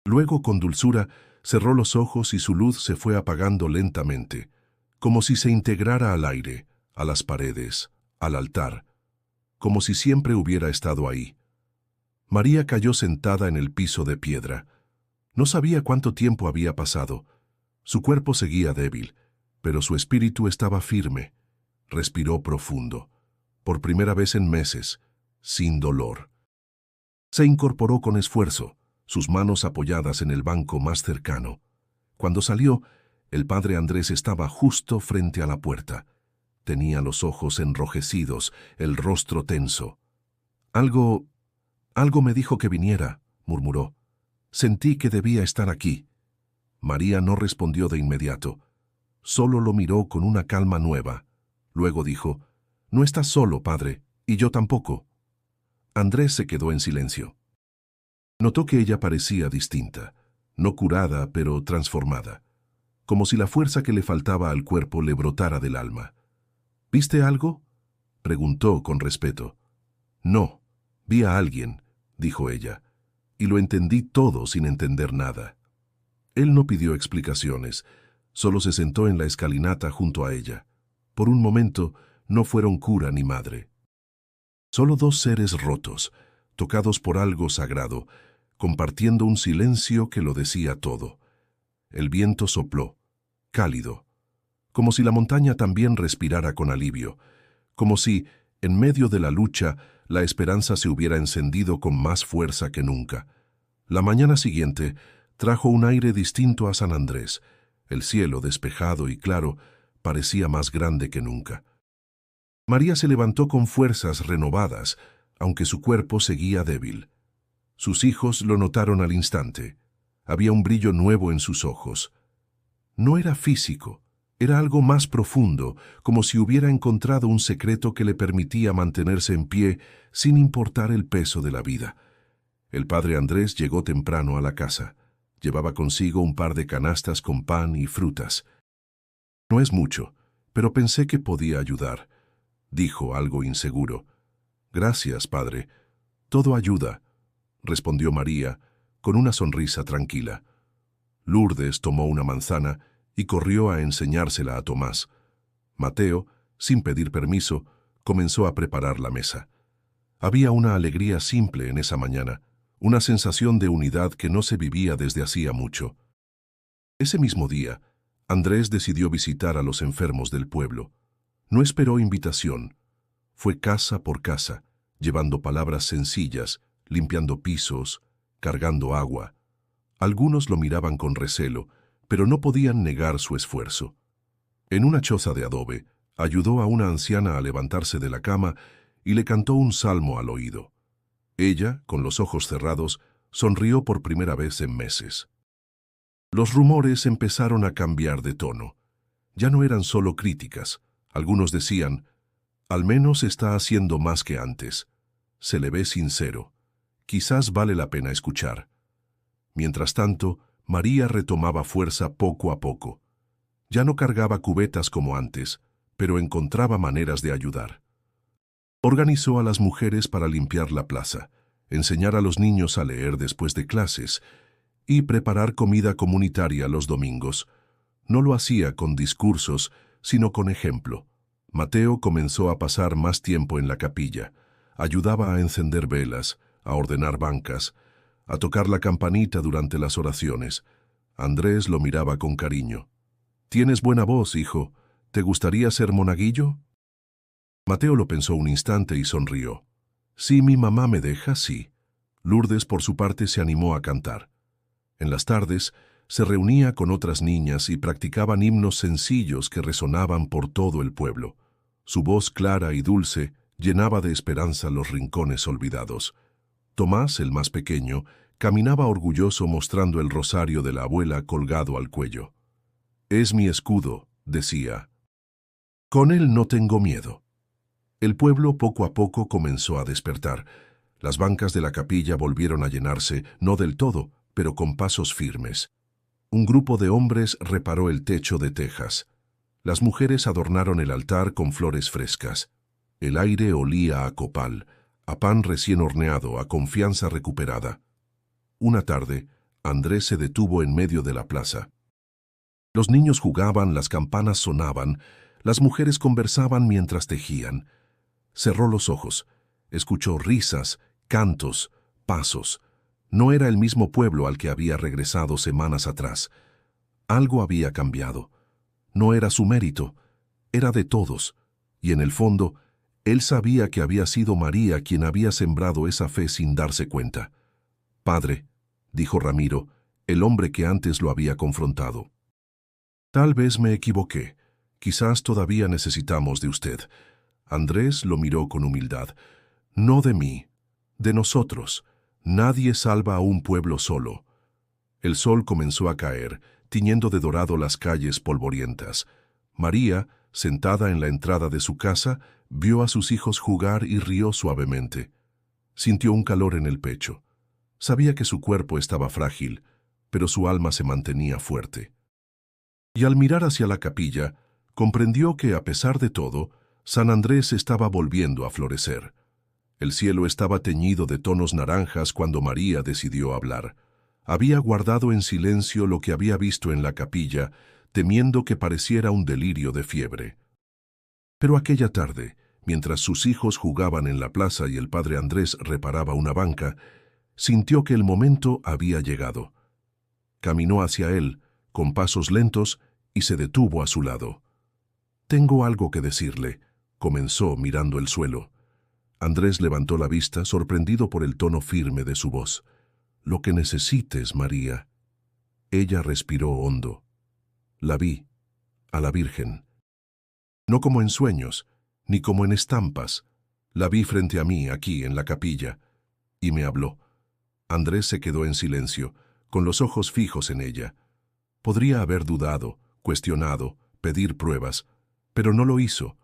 Luego, con dulzura, cerró los ojos y su luz se fue apagando lentamente, como si se integrara al aire, a las paredes, al altar, como si siempre hubiera estado ahí. María cayó sentada en el piso de piedra. No sabía cuánto tiempo había pasado. Su cuerpo seguía débil, pero su espíritu estaba firme. Respiró profundo, por primera vez en meses, sin dolor. Se incorporó con esfuerzo, sus manos apoyadas en el banco más cercano. Cuando salió, el padre Andrés estaba justo frente a la puerta. Tenía los ojos enrojecidos, el rostro tenso. Algo me dijo que viniera, murmuró. Sentí que debía estar aquí. María no respondió de inmediato. Solo lo miró con una calma nueva. Luego dijo, «No estás solo, padre, y yo tampoco». Andrés se quedó en silencio. Notó que ella parecía distinta, no curada, pero transformada, como si la fuerza que le faltaba al cuerpo le brotara del alma. «¿Viste algo?», preguntó con respeto. «No, vi a alguien», dijo ella, y lo entendí todo sin entender nada. Él no pidió explicaciones, solo se sentó en la escalinata junto a ella. Por un momento no fueron cura ni madre. Solo dos seres rotos, tocados por algo sagrado, compartiendo un silencio que lo decía todo. El viento sopló, cálido, como si la montaña también respirara con alivio, como si, en medio de la lucha, la esperanza se hubiera encendido con más fuerza que nunca. La mañana siguiente trajo un aire distinto a San Andrés. El cielo, despejado y claro, parecía más grande que nunca. María se levantó con fuerzas renovadas, aunque su cuerpo seguía débil. Sus hijos lo notaron al instante. Había un brillo nuevo en sus ojos. No era físico, era algo más profundo, como si hubiera encontrado un secreto que le permitía mantenerse en pie sin importar el peso de la vida. El padre Andrés llegó temprano a la casa. Llevaba consigo un par de canastas con pan y frutas. «No es mucho, pero pensé que podía ayudar», dijo algo inseguro. «Gracias, padre. Todo ayuda», respondió María, con una sonrisa tranquila. Lourdes tomó una manzana y corrió a enseñársela a Tomás. Mateo, sin pedir permiso, comenzó a preparar la mesa. Había una alegría simple en esa mañana, una sensación de unidad que no se vivía desde hacía mucho. Ese mismo día, Andrés decidió visitar a los enfermos del pueblo. No esperó invitación. Fue casa por casa, llevando palabras sencillas, limpiando pisos, cargando agua. Algunos lo miraban con recelo, pero no podían negar su esfuerzo. En una choza de adobe, ayudó a una anciana a levantarse de la cama y le cantó un salmo al oído. Ella, con los ojos cerrados, sonrió por primera vez en meses. Los rumores empezaron a cambiar de tono. Ya no eran solo críticas. Algunos decían, «Al menos está haciendo más que antes. Se le ve sincero. Quizás vale la pena escuchar». Mientras tanto, María retomaba fuerza poco a poco. Ya no cargaba cubetas como antes, pero encontraba maneras de ayudar. Organizó a las mujeres para limpiar la plaza, enseñar a los niños a leer después de clases y preparar comida comunitaria los domingos. No lo hacía con discursos, sino con ejemplo. Mateo comenzó a pasar más tiempo en la capilla. Ayudaba a encender velas, a ordenar bancas, a tocar la campanita durante las oraciones. Andrés lo miraba con cariño. «Tienes buena voz, hijo. ¿Te gustaría ser monaguillo?» Mateo lo pensó un instante y sonrió. «Si mi mamá me deja, sí». Lourdes, por su parte, se animó a cantar. En las tardes, se reunía con otras niñas y practicaban himnos sencillos que resonaban por todo el pueblo. Su voz clara y dulce llenaba de esperanza los rincones olvidados. Tomás, el más pequeño, caminaba orgulloso mostrando el rosario de la abuela colgado al cuello. «Es mi escudo», decía. «Con él no tengo miedo». El pueblo poco a poco comenzó a despertar. Las bancas de la capilla volvieron a llenarse, no del todo, pero con pasos firmes. Un grupo de hombres reparó el techo de tejas. Las mujeres adornaron el altar con flores frescas. El aire olía a copal, a pan recién horneado, a confianza recuperada. Una tarde, Andrés se detuvo en medio de la plaza. Los niños jugaban, las campanas sonaban, las mujeres conversaban mientras tejían. Cerró los ojos, escuchó risas, cantos, pasos. No era el mismo pueblo al que había regresado semanas atrás. Algo había cambiado. No era su mérito, era de todos, y en el fondo, él sabía que había sido María quien había sembrado esa fe sin darse cuenta. «Padre», dijo Ramiro, el hombre que antes lo había confrontado. «Tal vez me equivoqué. Quizás todavía necesitamos de usted». Andrés lo miró con humildad. «No de mí, de nosotros. Nadie salva a un pueblo solo». El sol comenzó a caer, tiñendo de dorado las calles polvorientas. María, sentada en la entrada de su casa, vio a sus hijos jugar y rió suavemente. Sintió un calor en el pecho. Sabía que su cuerpo estaba frágil, pero su alma se mantenía fuerte. Y al mirar hacia la capilla, comprendió que, a pesar de todo, San Andrés estaba volviendo a florecer. El cielo estaba teñido de tonos naranjas cuando María decidió hablar. Había guardado en silencio lo que había visto en la capilla, temiendo que pareciera un delirio de fiebre. Pero aquella tarde, mientras sus hijos jugaban en la plaza y el padre Andrés reparaba una banca, sintió que el momento había llegado. Caminó hacia él, con pasos lentos, y se detuvo a su lado. «Tengo algo que decirle», comenzó mirando el suelo. Andrés levantó la vista, sorprendido por el tono firme de su voz. «Lo que necesites, María». Ella respiró hondo. La vi, a la Virgen. No como en sueños, ni como en estampas. La vi frente a mí, aquí, en la capilla, y me habló. Andrés se quedó en silencio, con los ojos fijos en ella. Podría haber dudado, cuestionado, pedir pruebas, pero no lo hizo.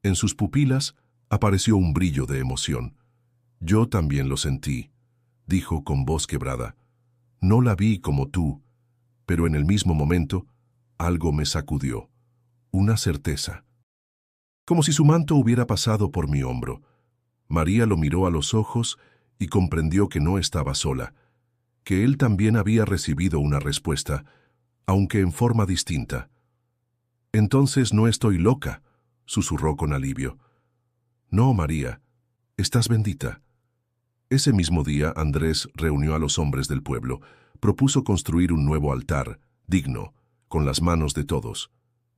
En sus pupilas apareció un brillo de emoción. «Yo también lo sentí», dijo con voz quebrada. «No la vi como tú, pero en el mismo momento algo me sacudió, una certeza. Como si su manto hubiera pasado por mi hombro». María lo miró a los ojos y comprendió que no estaba sola, que él también había recibido una respuesta, aunque en forma distinta. «Entonces no estoy loca», susurró con alivio. «No, María, estás bendita». Ese mismo día Andrés reunió a los hombres del pueblo, propuso construir un nuevo altar, digno, con las manos de todos.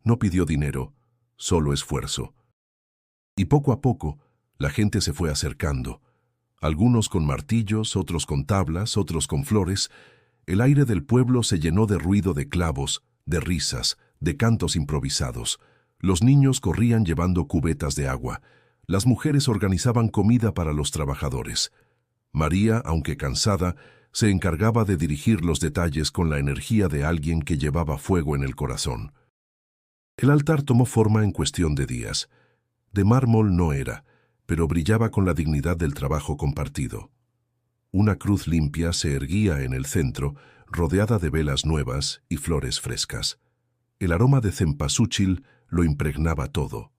No pidió dinero, solo esfuerzo. Y poco a poco, la gente se fue acercando. Algunos con martillos, otros con tablas, otros con flores. El aire del pueblo se llenó de ruido de clavos, de risas, de cantos improvisados. Los niños corrían llevando cubetas de agua. Las mujeres organizaban comida para los trabajadores. María, aunque cansada, se encargaba de dirigir los detalles con la energía de alguien que llevaba fuego en el corazón. El altar tomó forma en cuestión de días. De mármol no era, pero brillaba con la dignidad del trabajo compartido. Una cruz limpia se erguía en el centro, rodeada de velas nuevas y flores frescas. El aroma de cempasúchil lo impregnaba todo.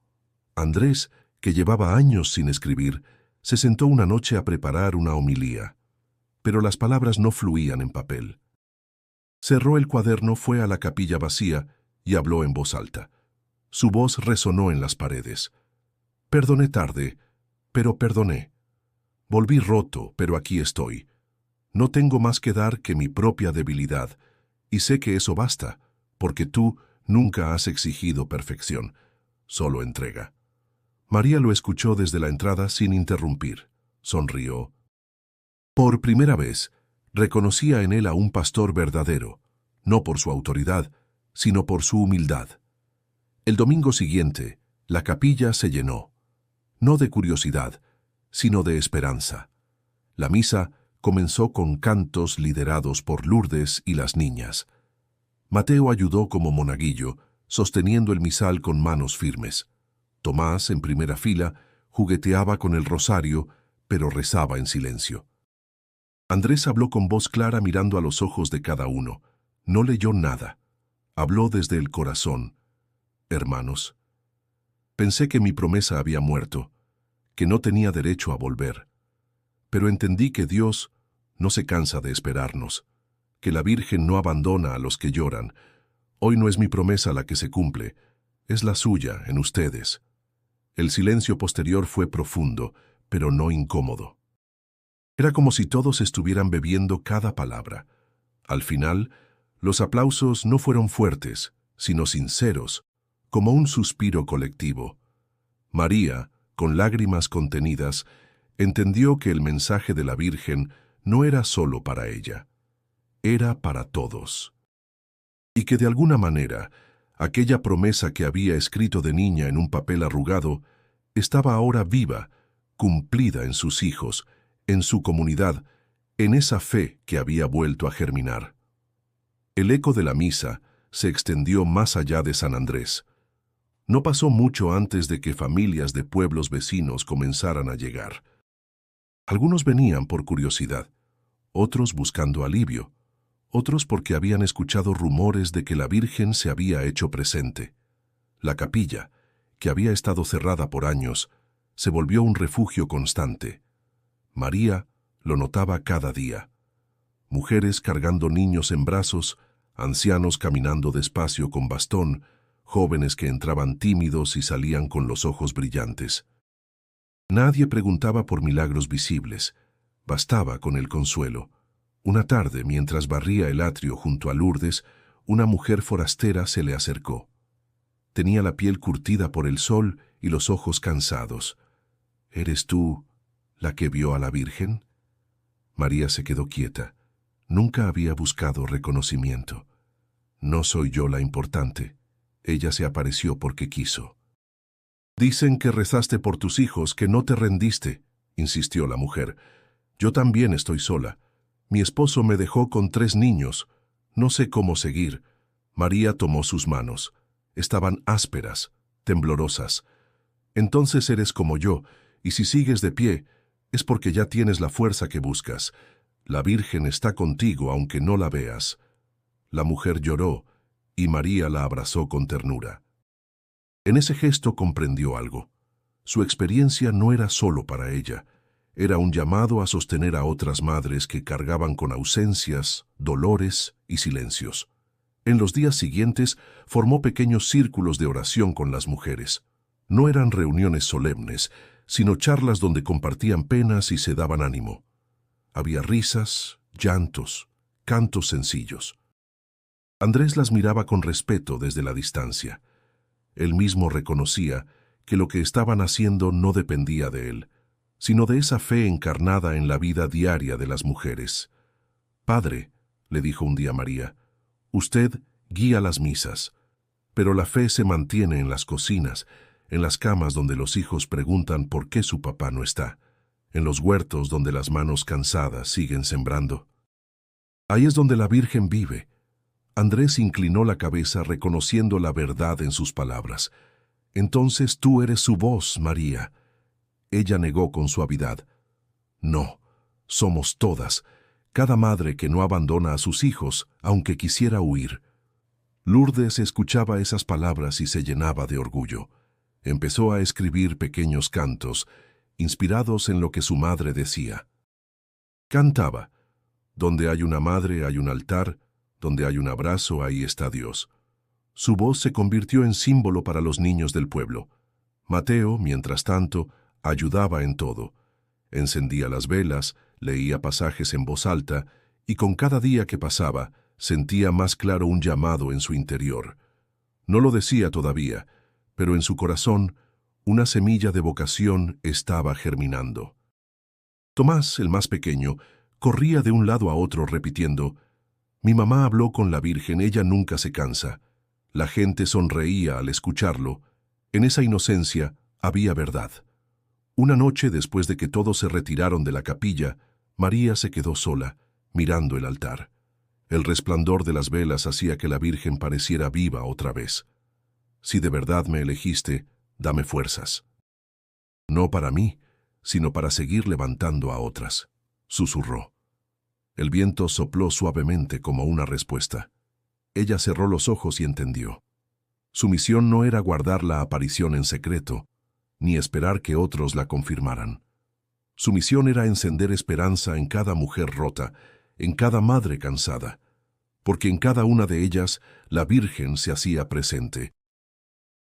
Andrés, que llevaba años sin escribir, se sentó una noche a preparar una homilía, pero las palabras no fluían en papel. Cerró el cuaderno, fue a la capilla vacía y habló en voz alta. Su voz resonó en las paredes. «Perdoné tarde, pero perdoné. Volví roto, pero aquí estoy. No tengo más que dar que mi propia debilidad, y sé que eso basta, porque tú nunca has exigido perfección, solo entrega». María lo escuchó desde la entrada sin interrumpir. Sonrió. Por primera vez, reconocía en él a un pastor verdadero, no por su autoridad, sino por su humildad. El domingo siguiente, la capilla se llenó. no de curiosidad, sino de esperanza. La misa comenzó con cantos liderados por Lourdes y las niñas. Mateo ayudó como monaguillo, sosteniendo el misal con manos firmes. Tomás, en primera fila, jugueteaba con el rosario, pero rezaba en silencio. Andrés habló con voz clara mirando a los ojos de cada uno. No leyó nada. Habló desde el corazón. Hermanos, pensé que mi promesa había muerto, que no tenía derecho a volver. Pero entendí que Dios no se cansa de esperarnos, que la Virgen no abandona a los que lloran. Hoy no es mi promesa la que se cumple, es la suya en ustedes. El silencio posterior fue profundo, pero no incómodo. Era como si todos estuvieran bebiendo cada palabra. Al final, los aplausos no fueron fuertes, sino sinceros, como un suspiro colectivo. María, con lágrimas contenidas, entendió que el mensaje de la Virgen no era solo para ella, era para todos. Y que de alguna manera, aquella promesa que había escrito de niña en un papel arrugado, estaba ahora viva, cumplida en sus hijos, en su comunidad, en esa fe que había vuelto a germinar. El eco de la misa se extendió más allá de San Andrés. No pasó mucho antes de que familias de pueblos vecinos comenzaran a llegar. Algunos venían por curiosidad, otros buscando alivio, otros porque habían escuchado rumores de que la Virgen se había hecho presente. La capilla, que había estado cerrada por años, se volvió un refugio constante. María lo notaba cada día. Mujeres cargando niños en brazos, ancianos caminando despacio con bastón, jóvenes que entraban tímidos y salían con los ojos brillantes. Nadie preguntaba por milagros visibles, bastaba con el consuelo. Una tarde, mientras barría el atrio junto a Lourdes, una mujer forastera se le acercó. Tenía la piel curtida por el sol y los ojos cansados. ¿Eres tú la que vio a la Virgen? María se quedó quieta. Nunca había buscado reconocimiento. No soy yo la importante. Ella se apareció porque quiso. Dicen que rezaste por tus hijos, que no te rendiste, insistió la mujer. Yo también estoy sola. Mi esposo me dejó con 3 niños. No sé cómo seguir. María tomó sus manos. Estaban ásperas, temblorosas. Entonces eres como yo, y si sigues de pie, es porque ya tienes la fuerza que buscas. La Virgen está contigo aunque no la veas. La mujer lloró, y María la abrazó con ternura. En ese gesto comprendió algo. Su experiencia no era solo para ella, era un llamado a sostener a otras madres que cargaban con ausencias, dolores y silencios. En los días siguientes formó pequeños círculos de oración con las mujeres. No eran reuniones solemnes, sino charlas donde compartían penas y se daban ánimo. Había risas, llantos, cantos sencillos. Andrés las miraba con respeto desde la distancia. Él mismo reconocía que lo que estaban haciendo no dependía de él, sino de esa fe encarnada en la vida diaria de las mujeres. «Padre», le dijo un día María, «usted guía las misas, pero la fe se mantiene en las cocinas, en las camas donde los hijos preguntan por qué su papá no está, en los huertos donde las manos cansadas siguen sembrando. Ahí es donde la Virgen vive». Andrés inclinó la cabeza reconociendo la verdad en sus palabras. «Entonces tú eres su voz, María». Ella negó con suavidad. «No, somos todas, cada madre que no abandona a sus hijos, aunque quisiera huir». Lourdes escuchaba esas palabras y se llenaba de orgullo. Empezó a escribir pequeños cantos, inspirados en lo que su madre decía. Cantaba: «Donde hay una madre hay un altar, donde hay un abrazo ahí está Dios». Su voz se convirtió en símbolo para los niños del pueblo. Mateo, mientras tanto, ayudaba en todo. Encendía las velas, leía pasajes en voz alta, y con cada día que pasaba, sentía más claro un llamado en su interior. No lo decía todavía, pero en su corazón, una semilla de vocación estaba germinando. Tomás, el más pequeño, corría de un lado a otro repitiendo: «Mi mamá habló con la Virgen, ella nunca se cansa». La gente sonreía al escucharlo. En esa inocencia había verdad. Una noche, después de que todos se retiraron de la capilla, María se quedó sola, mirando el altar. El resplandor de las velas hacía que la Virgen pareciera viva otra vez. Si de verdad me elegiste, dame fuerzas. No para mí, sino para seguir levantando a otras, susurró. El viento sopló suavemente como una respuesta. Ella cerró los ojos y entendió. Su misión no era guardar la aparición en secreto, ni esperar que otros la confirmaran. Su misión era encender esperanza en cada mujer rota, en cada madre cansada, porque en cada una de ellas la Virgen se hacía presente.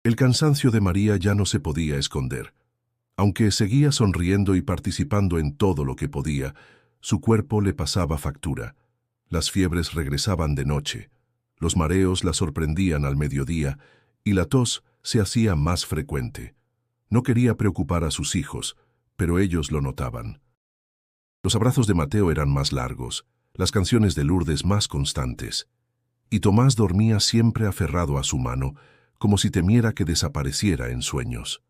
El cansancio de María ya no se podía esconder. Aunque seguía sonriendo y participando en todo lo que podía, su cuerpo le pasaba factura. Las fiebres regresaban de noche, los mareos la sorprendían al mediodía y la tos se hacía más frecuente. No quería preocupar a sus hijos, pero ellos lo notaban. Los abrazos de Mateo eran más largos, las canciones de Lourdes más constantes, y Tomás dormía siempre aferrado a su mano, como si temiera que desapareciera en sueños.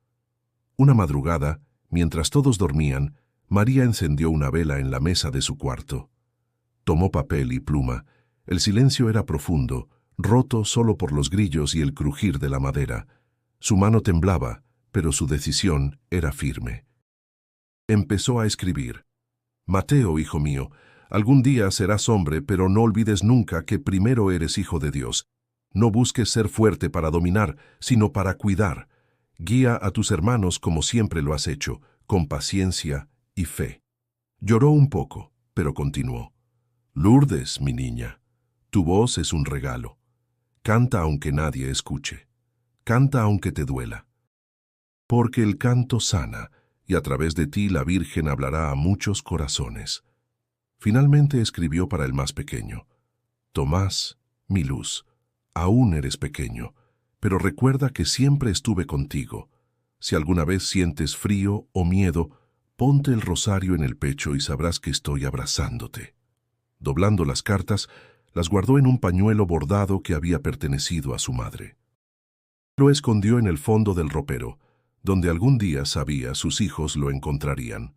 Una madrugada, mientras todos dormían, María encendió una vela en la mesa de su cuarto. Tomó papel y pluma. El silencio era profundo, roto solo por los grillos y el crujir de la madera. Su mano temblaba, pero su decisión era firme. Empezó a escribir. Mateo, hijo mío, algún día serás hombre, pero no olvides nunca que primero eres hijo de Dios. No busques ser fuerte para dominar, sino para cuidar. Guía a tus hermanos como siempre lo has hecho, con paciencia y fe. Lloró un poco, pero continuó. Lourdes, mi niña, tu voz es un regalo. Canta aunque nadie escuche. Canta aunque te duela. Porque el canto sana, y a través de ti la Virgen hablará a muchos corazones. Finalmente escribió para el más pequeño. Tomás, mi luz, aún eres pequeño, pero recuerda que siempre estuve contigo. Si alguna vez sientes frío o miedo, ponte el rosario en el pecho y sabrás que estoy abrazándote. Doblando las cartas, las guardó en un pañuelo bordado que había pertenecido a su madre. Lo escondió en el fondo del ropero, donde algún día sabía sus hijos lo encontrarían.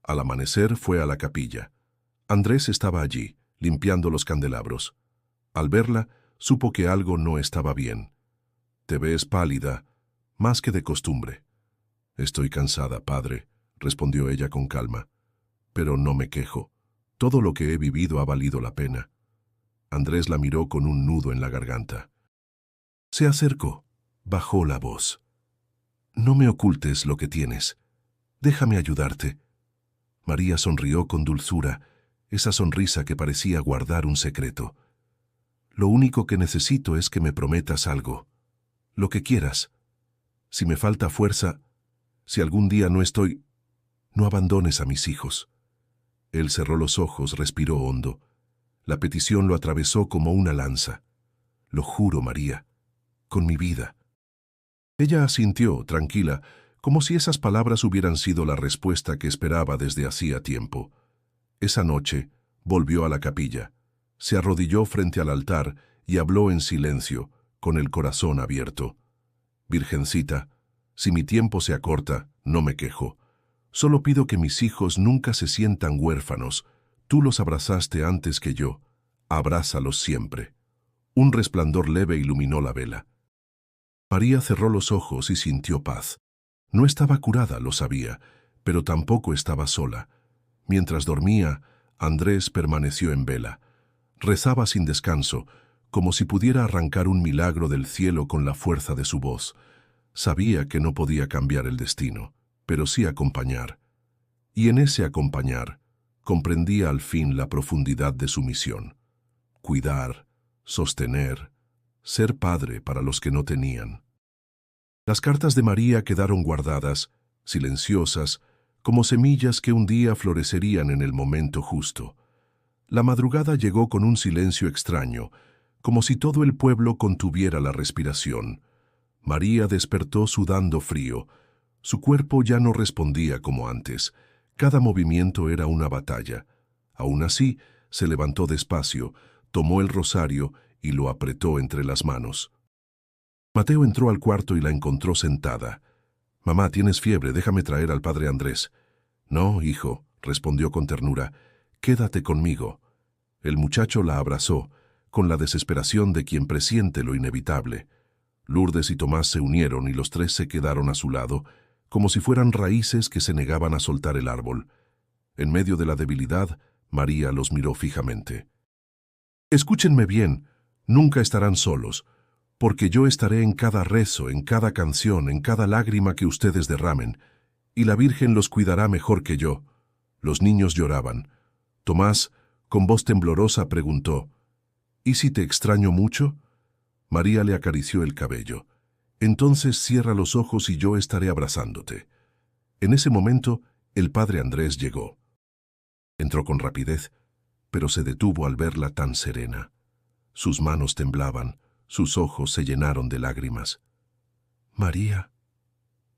Al amanecer fue a la capilla. Andrés estaba allí, limpiando los candelabros. Al verla, supo que algo no estaba bien. Te ves pálida, más que de costumbre. Estoy cansada, padre, respondió ella con calma. Pero no me quejo. Todo lo que he vivido ha valido la pena. Andrés la miró con un nudo en la garganta. Se acercó, bajó la voz. No me ocultes lo que tienes. Déjame ayudarte. María sonrió con dulzura, esa sonrisa que parecía guardar un secreto. Lo único que necesito es que me prometas algo. Lo que quieras. Si me falta fuerza, si algún día no estoy, no abandones a mis hijos. Él cerró los ojos, respiró hondo. La petición lo atravesó como una lanza. Lo juro, María, con mi vida. Ella asintió, tranquila, como si esas palabras hubieran sido la respuesta que esperaba desde hacía tiempo. Esa noche volvió a la capilla, se arrodilló frente al altar y habló en silencio, con el corazón abierto. Virgencita, si mi tiempo se acorta, no me quejo. Solo pido que mis hijos nunca se sientan huérfanos. Tú los abrazaste antes que yo. Abrázalos siempre. Un resplandor leve iluminó la vela. María cerró los ojos y sintió paz. No estaba curada, lo sabía, pero tampoco estaba sola. Mientras dormía, Andrés permaneció en vela. Rezaba sin descanso, como si pudiera arrancar un milagro del cielo con la fuerza de su voz. Sabía que no podía cambiar el destino, pero sí acompañar. Y en ese acompañar, comprendía al fin la profundidad de su misión. Cuidar, sostener, ser padre para los que no tenían. Las cartas de María quedaron guardadas, silenciosas, como semillas que un día florecerían en el momento justo. La madrugada llegó con un silencio extraño, como si todo el pueblo contuviera la respiración. María despertó sudando frío. Su cuerpo ya no respondía como antes. Cada movimiento era una batalla. Aún así, se levantó despacio, tomó el rosario y lo apretó entre las manos. Mateo entró al cuarto y la encontró sentada. «Mamá, tienes fiebre, déjame traer al padre Andrés». «No, hijo», respondió con ternura, «quédate conmigo». El muchacho la abrazó, con la desesperación de quien presiente lo inevitable. Lourdes y Tomás se unieron y los tres se quedaron a su lado, como si fueran raíces que se negaban a soltar el árbol. En medio de la debilidad, María los miró fijamente. «Escúchenme bien, nunca estarán solos, porque yo estaré en cada rezo, en cada canción, en cada lágrima que ustedes derramen, y la Virgen los cuidará mejor que yo». Los niños lloraban. Tomás, con voz temblorosa, preguntó, «¿Y si te extraño mucho?». María le acarició el cabello. «Entonces cierra los ojos y yo estaré abrazándote». En ese momento, el padre Andrés llegó. Entró con rapidez, pero se detuvo al verla tan serena. Sus manos temblaban, sus ojos se llenaron de lágrimas. «María»,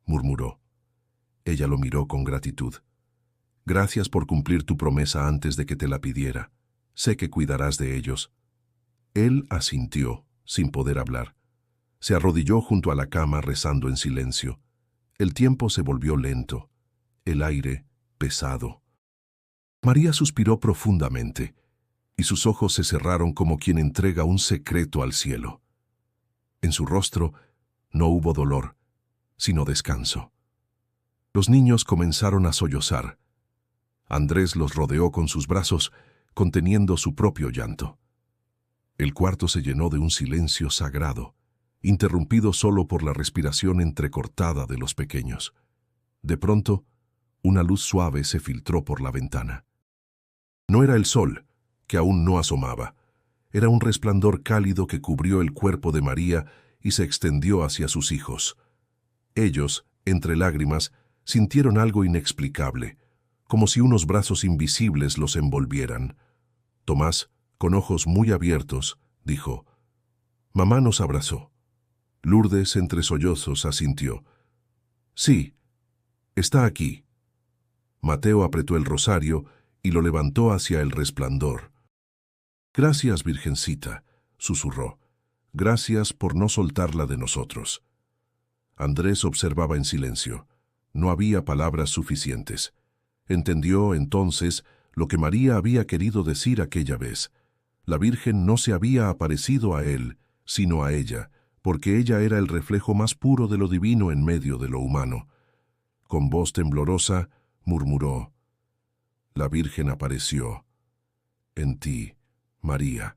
murmuró. Ella lo miró con gratitud. «Gracias por cumplir tu promesa antes de que te la pidiera. Sé que cuidarás de ellos». Él asintió, sin poder hablar. Se arrodilló junto a la cama rezando en silencio. El tiempo se volvió lento, el aire pesado. María suspiró profundamente, y sus ojos se cerraron como quien entrega un secreto al cielo. En su rostro no hubo dolor, sino descanso. Los niños comenzaron a sollozar. Andrés los rodeó con sus brazos, conteniendo su propio llanto. El cuarto se llenó de un silencio sagrado, interrumpido solo por la respiración entrecortada de los pequeños. De pronto, una luz suave se filtró por la ventana. No era el sol, que aún no asomaba. Era un resplandor cálido que cubrió el cuerpo de María y se extendió hacia sus hijos. Ellos, entre lágrimas, sintieron algo inexplicable, como si unos brazos invisibles los envolvieran. Tomás, con ojos muy abiertos, dijo, «Mamá nos abrazó». Lourdes, entre sollozos, asintió. «Sí, está aquí». Mateo apretó el rosario y lo levantó hacia el resplandor. «Gracias, Virgencita», susurró. «Gracias por no soltarla de nosotros». Andrés observaba en silencio. No había palabras suficientes. Entendió, entonces, lo que María había querido decir aquella vez. La Virgen no se había aparecido a él, sino a ella, porque ella era el reflejo más puro de lo divino en medio de lo humano. Con voz temblorosa, murmuró, «La Virgen apareció en ti, María».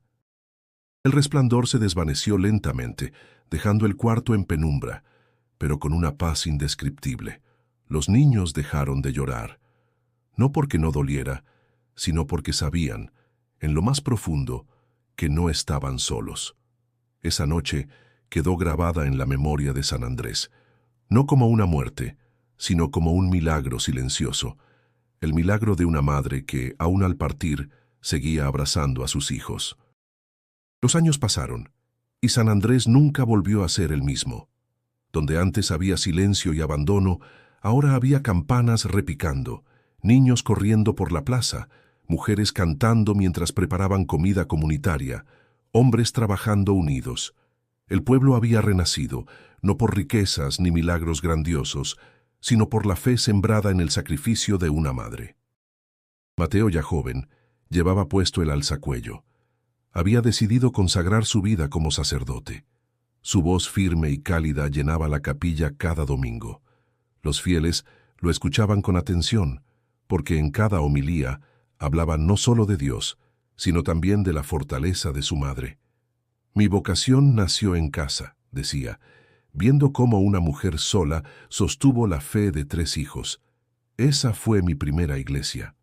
El resplandor se desvaneció lentamente, dejando el cuarto en penumbra, pero con una paz indescriptible. Los niños dejaron de llorar, no porque no doliera, sino porque sabían, en lo más profundo, que no estaban solos. Esa noche quedó grabada en la memoria de San Andrés, no como una muerte, sino como un milagro silencioso, el milagro de una madre que, aún al partir, seguía abrazando a sus hijos. Los años pasaron, y San Andrés nunca volvió a ser el mismo. Donde antes había silencio y abandono, ahora había campanas repicando, niños corriendo por la plaza, mujeres cantando mientras preparaban comida comunitaria, hombres trabajando unidos. El pueblo había renacido, no por riquezas ni milagros grandiosos, sino por la fe sembrada en el sacrificio de una madre. Mateo, ya joven, llevaba puesto el alzacuello. Había decidido consagrar su vida como sacerdote. Su voz firme y cálida llenaba la capilla cada domingo. Los fieles lo escuchaban con atención, porque en cada homilía hablaba no solo de Dios, sino también de la fortaleza de su madre. «Mi vocación nació en casa», decía, viendo cómo una mujer sola sostuvo la fe de 3 hijos. «Esa fue mi primera iglesia».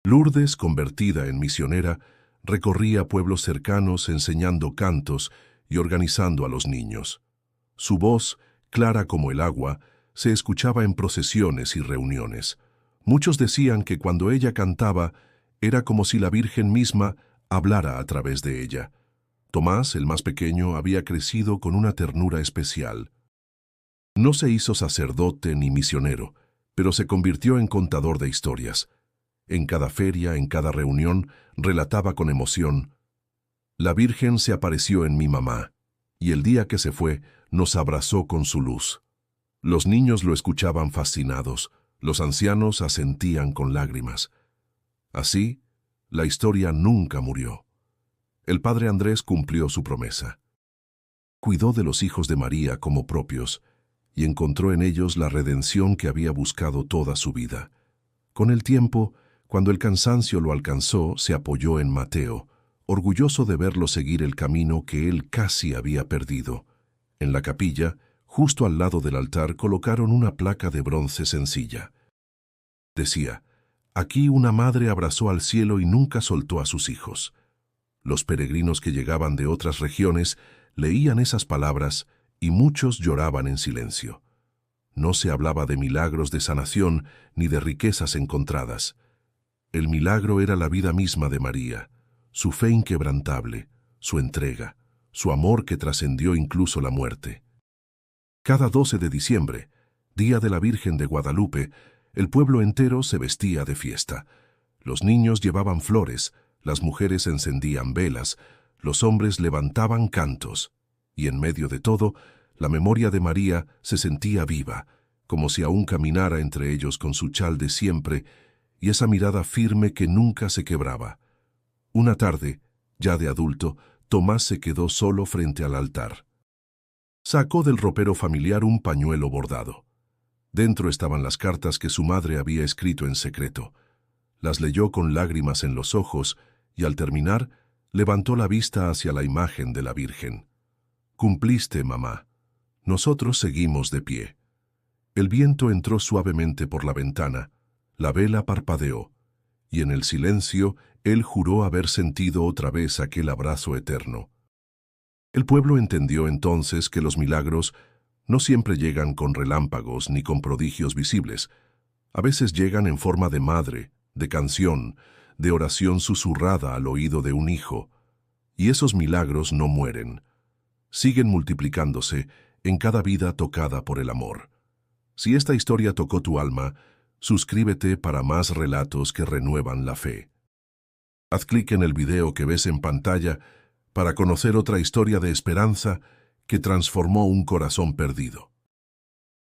Lourdes, convertida en misionera, recorría pueblos cercanos enseñando cantos y organizando a los niños. Su voz, clara como el agua, se escuchaba en procesiones y reuniones. Muchos decían que cuando ella cantaba, era como si la Virgen misma hablara a través de ella. Tomás, el más pequeño, había crecido con una ternura especial. No se hizo sacerdote ni misionero, pero se convirtió en contador de historias. En cada feria, en cada reunión, relataba con emoción, «La Virgen se apareció en mi mamá, y el día que se fue, nos abrazó con su luz». Los niños lo escuchaban fascinados, los ancianos asentían con lágrimas. Así, la historia nunca murió. El padre Andrés cumplió su promesa. Cuidó de los hijos de María como propios y encontró en ellos la redención que había buscado toda su vida. Con el tiempo, cuando el cansancio lo alcanzó, se apoyó en Mateo, orgulloso de verlo seguir el camino que él casi había perdido. En la capilla, justo al lado del altar, colocaron una placa de bronce sencilla. Decía: «Aquí una madre abrazó al cielo y nunca soltó a sus hijos». Los peregrinos que llegaban de otras regiones leían esas palabras y muchos lloraban en silencio. No se hablaba de milagros de sanación ni de riquezas encontradas. El milagro era la vida misma de María, su fe inquebrantable, su entrega, su amor que trascendió incluso la muerte. Cada 12 de diciembre, día de la Virgen de Guadalupe, el pueblo entero se vestía de fiesta. Los niños llevaban flores, las mujeres encendían velas, los hombres levantaban cantos, y en medio de todo, la memoria de María se sentía viva, como si aún caminara entre ellos con su chal de siempre y esa mirada firme que nunca se quebraba. Una tarde, ya de adulto, Tomás se quedó solo frente al altar. Sacó del ropero familiar un pañuelo bordado. Dentro estaban las cartas que su madre había escrito en secreto. Las leyó con lágrimas en los ojos y, al terminar, levantó la vista hacia la imagen de la Virgen. «Cumpliste, mamá. Nosotros seguimos de pie». El viento entró suavemente por la ventana, la vela parpadeó, y en el silencio él juró haber sentido otra vez aquel abrazo eterno. El pueblo entendió entonces que los milagros no siempre llegan con relámpagos ni con prodigios visibles. A veces llegan en forma de madre, de canción, de oración susurrada al oído de un hijo. Y esos milagros no mueren. Siguen multiplicándose en cada vida tocada por el amor. Si esta historia tocó tu alma, suscríbete para más relatos que renuevan la fe. Haz clic en el video que ves en pantalla para conocer otra historia de esperanza que transformó un corazón perdido.